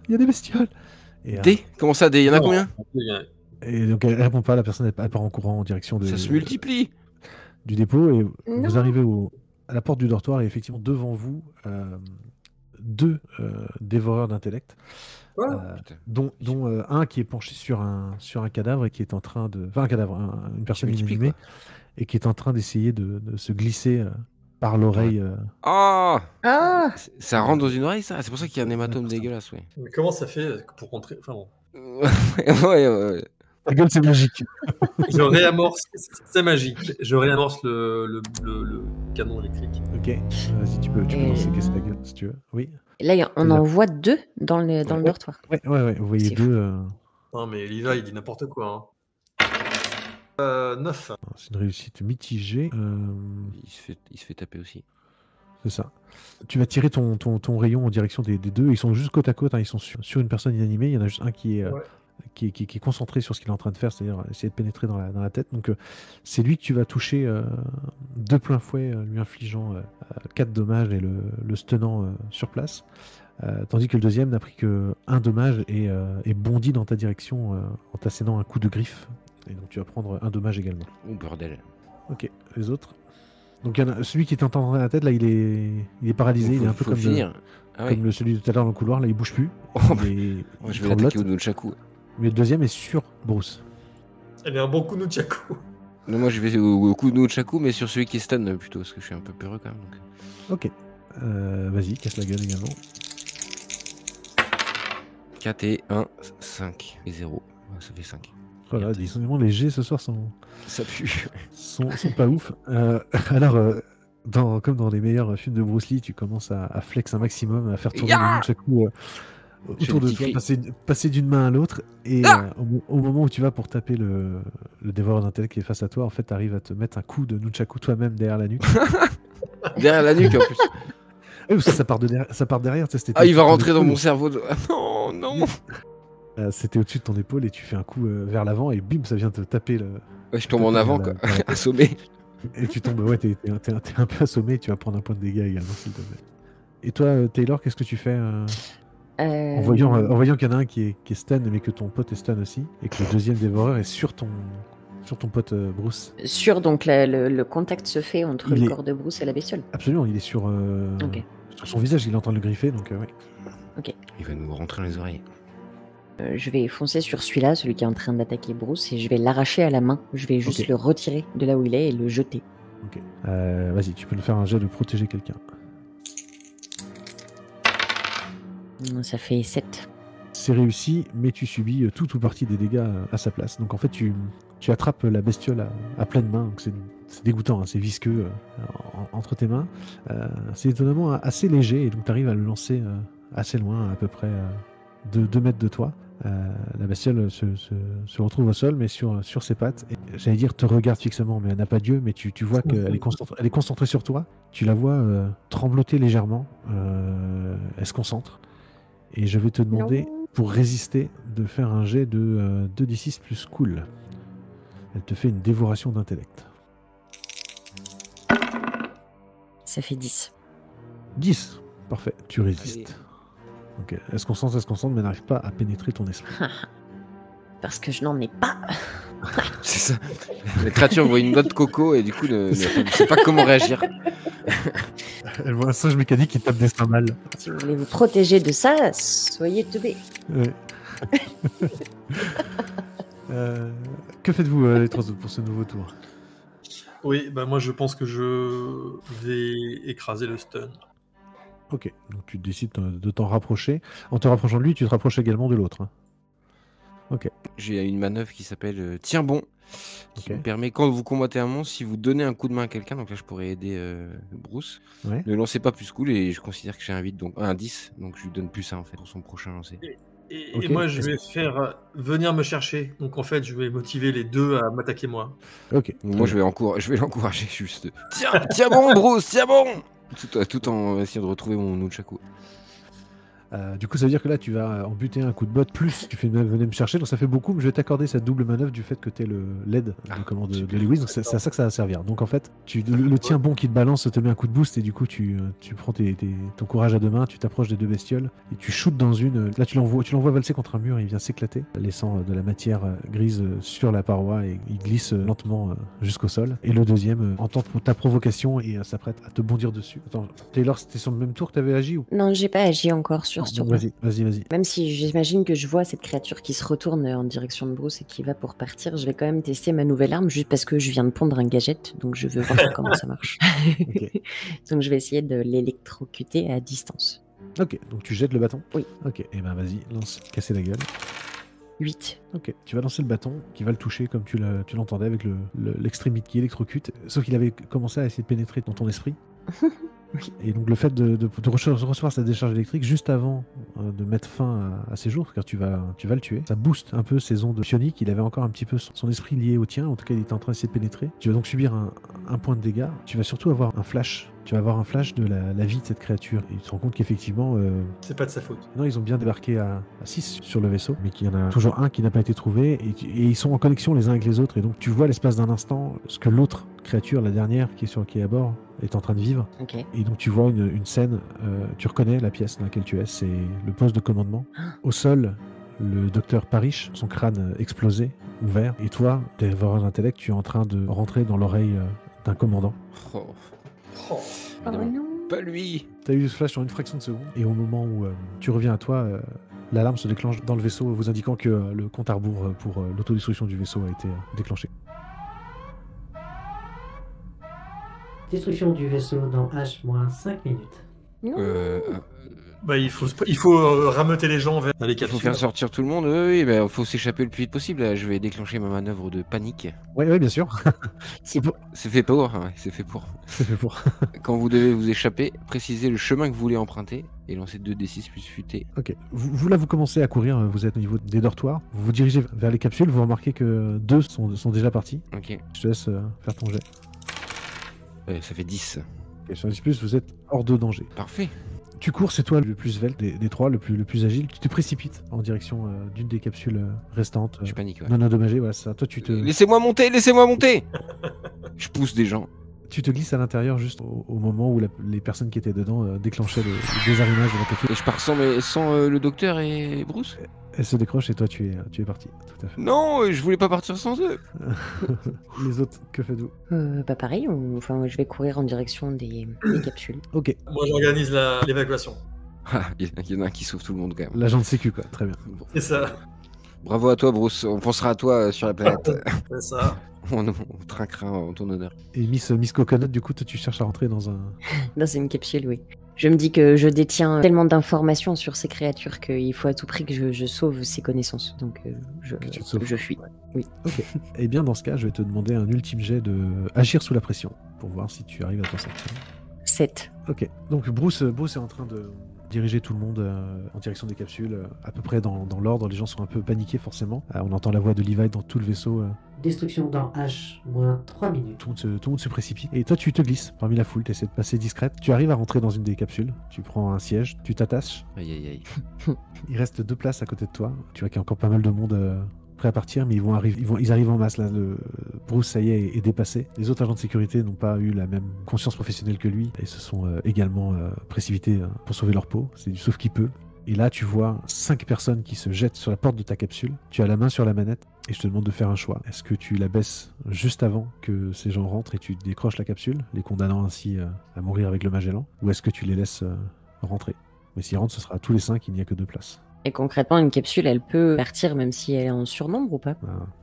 Et, D? Comment ça, D? Il y en a combien? Et donc elle répond pas, la personne elle part en courant en direction Ça se multiplie. du dépôt et Non. vous arrivez à la porte du dortoir et effectivement devant vous, deux dévoreurs d'intellect, Putain. dont un qui est penché sur un cadavre et qui est en train de... Enfin, un cadavre, une personne multiplies, inanimée, quoi. et qui est en train d'essayer de se glisser par l'oreille. Ah Ah Ça rentre dans une oreille, ça? C'est pour ça qu'il y a un hématome dégueulasse, ouais. Mais comment ça fait pour rentrer? Enfin bon. ouais. Ta gueule, c'est magique. Je réamorce, c'est magique. Je réamorce le canon électrique. Ok, vas-y, tu peux Et- lancer casser la gueule si tu veux. Oui. Là, on Déjà. en voit 2 dans le Ouais. dortoir. Ouais, vous voyez C'est deux. Non, mais Liva, il dit n'importe quoi. 9. C'est une réussite mitigée. Il se fait taper aussi. C'est ça. Tu vas tirer ton rayon en direction des deux. Ils sont juste côte à côte. Ils sont sur une personne inanimée. Il y en a juste un qui est, Ouais. qui est concentré sur ce qu'il est en train de faire, c'est-à-dire essayer de pénétrer dans la tête. Donc c'est lui que tu vas toucher de plein fouet, lui infligeant 4 dommages et le stennant sur place. Tandis que le deuxième n'a pris que 1 dommage et bondit dans ta direction en t'assénant un coup de griffe. Et donc tu vas prendre 1 dommage également. Oh bordel. Ok, les autres. Donc il y en a, celui qui est en train de la tête, là, il est paralysé. Il est un peu faut comme, finir. Ah ouais. comme celui de tout à l'heure dans le couloir. Là, il bouge plus. Oh, Il je vais tremblote. l'attaquer au nunchaku. Mais le deuxième est sur Bruce. Elle est un bon coup de Nunchaku. Non, moi je vais au coup de nunchaku, mais sur celui qui est stun plutôt, parce que je suis un peu peureux quand même. Donc. Ok. Vas-y, casse la gueule également. 4 et 1, 5 et 0. Ça fait 5. Voilà, Merde. décidément, les G ce soir sont Ça pue. pas ouf. Alors, comme dans les meilleurs films de Bruce Lee, tu commences à flex un maximum, à faire tourner le nunchaku autour de toi, passer d'une main à l'autre. Et au moment où tu vas pour taper le dévoreur d'intellect qui est face à toi, en fait, tu arrives à te mettre un coup de nunchaku toi-même derrière la nuque. Derrière la nuque en plus. Oui, parce que ça part derrière. Tu sais, c'était Ah, il va au-dessus de rentrer ton dans mon épaule. cerveau. Ah, non, non. C'était au-dessus de ton épaule et tu fais un coup vers l'avant et bim, ça vient te taper le. Ouais, je tombe en avant, quoi. Assommé. Et tu tombes, ouais, t'es un peu assommé et tu vas prendre un point de dégâts également, s'il te plaît. Et toi, Taylor, qu'est-ce que tu fais en voyant qu'il y en a un qui est stun, mais que ton pote est stun aussi, et que le deuxième dévoreur est sur ton pote Bruce. Sur, donc le contact se fait entre Il le est- corps de Bruce et la bestiole. Absolument, il est sur son visage, il est en train de le griffer, donc ouais. Il va nous rentrer dans les oreilles. Je vais foncer sur celui-là, celui qui est en train d'attaquer Bruce, et je vais l'arracher à la main. Je vais juste Ok. le retirer de là où il est et le jeter. Ok. Vas-y, tu peux nous faire un jet de protéger quelqu'un. Ça fait 7. C'est réussi, mais tu subis tout ou partie des dégâts à sa place. Donc en fait, tu attrapes la bestiole à pleine main. Donc c'est dégoûtant, hein, c'est visqueux entre tes mains. C'est étonnamment assez léger, et donc tu arrives à le lancer assez loin, à peu près 2 mètres de toi. La bestiole se retrouve au sol, mais sur ses pattes. Et, j'allais dire, te regarde fixement, mais elle n'a pas d'yeux, mais tu vois qu'elle est concentrée sur toi. Tu la vois trembloter légèrement. Elle se concentre. Et je vais te demander, pour résister, de faire un jet de 2d6 plus cool. Elle te fait une dévoration d'intellect. Ça fait 10. 10. Parfait, tu résistes. Ok, elle se concentre, mais n'arrive pas à pénétrer ton esprit. Parce que je n'en ai pas. C'est ça. La créature voit une noix de coco et du coup ne sait pas comment réagir. Elle voit un singe mécanique qui tape des cymbales. Si vous voulez vous protéger de ça, soyez teubés. Ouais. Que faites-vous les trois autres pour ce nouveau tour? Oui, bah moi je pense que je vais écraser le stun. Ok, donc tu décides de t'en rapprocher. En te rapprochant de lui, tu te rapproches également de l'autre. Hein. Ok. J'ai une manœuvre qui s'appelle Tiens bon, qui Ok. me permet, quand vous combattez un monstre, si vous donnez un coup de main à quelqu'un, donc là je pourrais aider Bruce, Ouais. ne lancez pas plus cool et je considère que j'ai un 8, donc un 10, donc je lui donne plus ça en fait pour son prochain lancer. Et Ok. moi je vais faire venir me chercher. Donc en fait je vais motiver les deux à m'attaquer moi. Ok. Donc, moi je vais l'encourager juste. Tiens bon Bruce, tiens bon tout en essayant de retrouver mon nunchaku. Du coup, ça veut dire que là, tu vas en buter un coup de botte, plus tu fais venir me chercher, donc ça fait beaucoup, mais je vais t'accorder cette double manœuvre du fait que tu es l'aide de Lewis, donc c'est à ça que ça va servir. Donc en fait, le tien bon qui te balance te met un coup de boost, et du coup, tu prends ton courage à deux mains, tu t'approches des deux bestioles, et tu shootes dans une. Là, tu l'envoies valser contre un mur, et il vient s'éclater, laissant de la matière grise sur la paroi, et il glisse lentement jusqu'au sol. Et le deuxième entend ta provocation et s'apprête à te bondir dessus. Attends, Taylor, c'était sur le même tour que tu avais agi ou... Non, j'ai pas agi encore sur ce tour. Vas-y. Même si j'imagine que je vois cette créature qui se retourne en direction de Bruce et qui va pour partir, je vais quand même tester ma nouvelle arme juste parce que je viens de pondre un gadget, donc je veux voir comment ça marche. Ok. Donc je vais essayer de l'électrocuter à distance. Ok, donc tu jettes le bâton? Oui. Ok, et ben vas-y, lance casser la gueule. 8. Ok, tu vas lancer le bâton qui va le toucher comme tu l'entendais avec l'extrémité qui électrocute, sauf qu'il avait commencé à essayer de pénétrer dans ton esprit. Oui. Et donc le fait de recevoir sa décharge électrique juste avant de mettre fin à ses jours, car tu vas le tuer, ça booste un peu ses ondes psioniques. Il avait encore un petit peu son esprit lié au tien, en tout cas il était en train d'essayer de pénétrer. Tu vas donc subir un point de dégâts. Tu vas surtout avoir un flash. Tu vas avoir un flash de la vie de cette créature. Et tu te rends compte qu'effectivement... C'est pas de sa faute. Non, ils ont bien débarqué à 6 sur le vaisseau, mais qu'il y en a toujours un qui n'a pas été trouvé, et ils sont en connexion les uns avec les autres. Et donc tu vois l'espace d'un instant ce que l'autre créature, la dernière qui est à bord, est en train de vivre. Ok. Et donc tu vois une scène, tu reconnais la pièce dans laquelle tu es, c'est le poste de commandement. Au sol, le docteur Parrish, son crâne explosé, ouvert, et toi, dévoreur d'intellect, tu es en train de rentrer dans l'oreille d'un commandant. Oh, Oh. non. pas lui. T'as eu ce flash sur une fraction de seconde, et au moment où tu reviens à toi, l'alarme se déclenche dans le vaisseau, vous indiquant que le compte à rebours pour l'autodestruction du vaisseau a été déclenché. Destruction du vaisseau dans H-5 minutes. Non. Bah, il faut rameuter les gens vers les Il faut capsules. faire sortir tout le monde. Oui, il faut s'échapper le plus vite possible. Là, je vais déclencher ma manœuvre de panique. Ouais, bien sûr. C'est fait pour. Ouais, c'est fait pour. C'est fait pour. Quand vous devez vous échapper, précisez le chemin que vous voulez emprunter et lancez 2d6 plus futé. Ok. Vous commencez à courir, vous êtes au niveau des dortoirs, vous vous dirigez vers les capsules, vous remarquez que 2 sont déjà partis. Ok. Je te laisse faire ton jet. Ça fait 10. Et sur 10+, vous êtes hors de danger. Parfait. Tu cours, c'est toi le plus svelte des trois, le plus agile. Tu te précipites en direction d'une des capsules restantes. Je panique, ouais. Non endommagées, voilà, c'est ça. Toi, Laissez-moi monter. Je pousse des gens. tu te glisses à l'intérieur juste au moment où les personnes qui étaient dedans déclenchaient le désarrimage de la capsule. Et je pars sans le docteur et Bruce. Elle se décroche et toi, tu es parti. Tout à fait. Non, je voulais pas partir sans eux. Les autres, que faites-vous? Bah pareil, je vais courir en direction des capsules. Ok. Moi, j'organise l'évacuation. Ah, il y en a un qui sauve tout le monde quand même. L'agent de sécu, quoi. Très bien. Bon. C'est ça. Bravo à toi, Bruce. On pensera à toi sur la planète. C'est ça. on trinquera en ton honneur. Et Miss Coconut, du coup, toi, tu cherches à rentrer dans un... Dans une capsule, oui. Je me dis que je détiens tellement d'informations sur ces créatures qu'il faut à tout prix que je sauve ces connaissances. Donc Que tu te sauves. je fuis. Oui. Ok. Et bien, dans ce cas, je vais te demander un ultime jet de agir sous la pression pour voir si tu arrives à t'en sortir. 7. Ok. Donc Bruce est en train de diriger tout le monde en direction des capsules, à peu près dans l'ordre. Les gens sont un peu paniqués forcément. On entend la voix de Levi dans tout le vaisseau. Destruction dans H-3 minutes. Tout le monde se précipite. Et toi, tu te glisses parmi la foule. Tu essaies de passer discrète. Tu arrives à rentrer dans une des capsules. Tu prends un siège. Tu t'attaches. Aïe, aïe, aïe. Il reste 2 places à côté de toi. Tu vois qu'il y a encore pas mal de monde prêt à partir, mais ils arrivent en masse. Là, Bruce, ça y est dépassé. Les autres agents de sécurité n'ont pas eu la même conscience professionnelle que lui et se sont également précipités pour sauver leur peau. C'est du sauve qui peut. Et là, tu vois 5 personnes qui se jettent sur la porte de ta capsule. Tu as la main sur la manette et je te demande de faire un choix. Est-ce que tu la baisses juste avant que ces gens rentrent et tu décroches la capsule, les condamnant ainsi à mourir avec le Magellan, ou est-ce que tu les laisses rentrer? Mais s'ils rentrent, ce sera à tous les 5, il n'y a que 2 places. Et concrètement, une capsule, elle peut partir même si elle est en surnombre ou pas?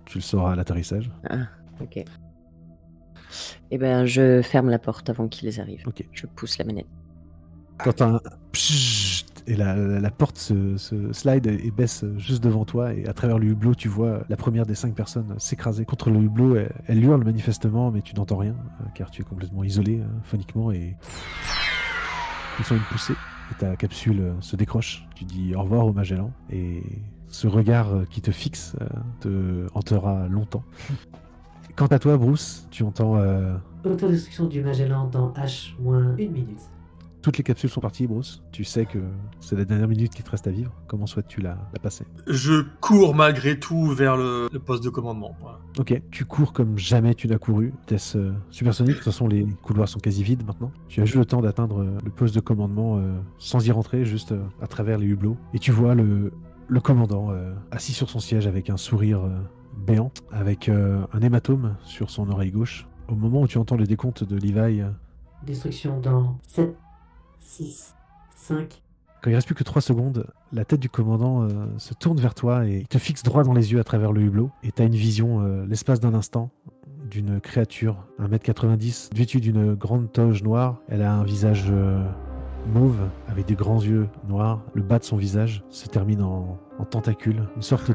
Tu le sauras à l'atterrissage. Ah, ok. Eh ben, je ferme la porte avant qu'ils arrivent. Ok. Je pousse la manette. T'entends un pshhh, et la porte se slide et baisse juste devant toi, et à travers le hublot, tu vois la première des 5 personnes s'écraser contre le hublot. Elle hurle manifestement, mais tu n'entends rien, car tu es complètement isolé phoniquement, et ils sont une poussée, et ta capsule se décroche. Tu dis au revoir au Magellan, et ce regard qui te fixe te hantera longtemps. Quant à toi, Bruce, tu entends... Autodestruction du Magellan dans H-1 minute. Toutes les capsules sont parties, Bruce. Tu sais que c'est la dernière minute qui te reste à vivre. Comment souhaites-tu la passer? Je cours malgré tout vers le poste de commandement. Voilà. Ok, tu cours comme jamais tu n'as couru. Vitesse supersonique, de toute façon les couloirs sont quasi vides maintenant. Tu as juste le temps d'atteindre le poste de commandement sans y rentrer, juste à travers les hublots. Et tu vois le commandant assis sur son siège avec un sourire béant, avec un hématome sur son oreille gauche. Au moment où tu entends le décompte de Levi... Destruction dans 7, 6, 5... Quand il reste plus que 3 secondes, la tête du commandant se tourne vers toi et il te fixe droit dans les yeux à travers le hublot. Et tu as une vision, l'espace d'un instant, d'une créature, 1m90, vêtue d'une grande toge noire. Elle a un visage mauve, avec des grands yeux noirs. Le bas de son visage se termine en tentacule, une sorte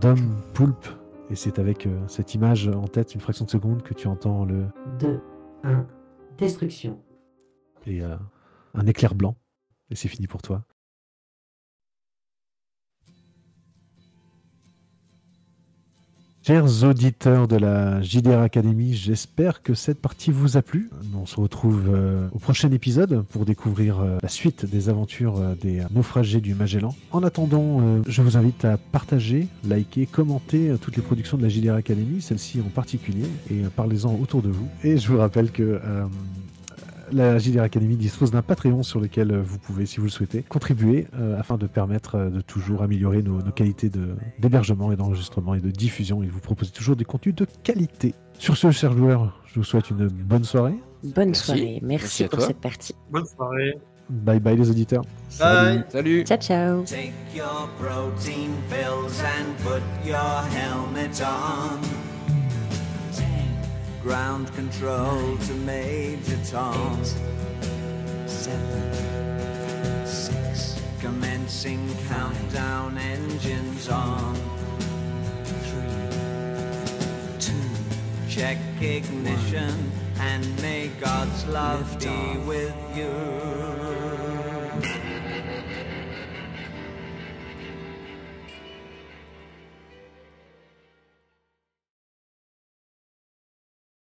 d'homme poulpe. Et c'est avec cette image en tête, une fraction de seconde, que tu entends le... 2, 1, destruction. Et un éclair blanc. Et c'est fini pour toi. Chers auditeurs de la JDR Academy, j'espère que cette partie vous a plu. On se retrouve au prochain épisode pour découvrir la suite des aventures des naufragés du Magellan. En attendant, je vous invite à partager, liker, commenter toutes les productions de la JDR Academy, celle-ci en particulier, et parlez-en autour de vous. Et je vous rappelle que... la JDR Academy dispose d'un Patreon sur lequel vous pouvez, si vous le souhaitez, contribuer afin de permettre de toujours améliorer nos qualités d'hébergement et d'enregistrement et de diffusion et vous proposer toujours des contenus de qualité. Sur ce, chers joueurs, je vous souhaite une bonne soirée. Bonne soirée. Merci pour cette partie. Bonne soirée. Bye bye les auditeurs. Bye. Salut. Ciao, ciao. Take your protein pills and put your helmet on. Ground control to Major Tom. 7, 6. Commencing countdown, engines on. 3, 2. Check ignition and may God's love be with you.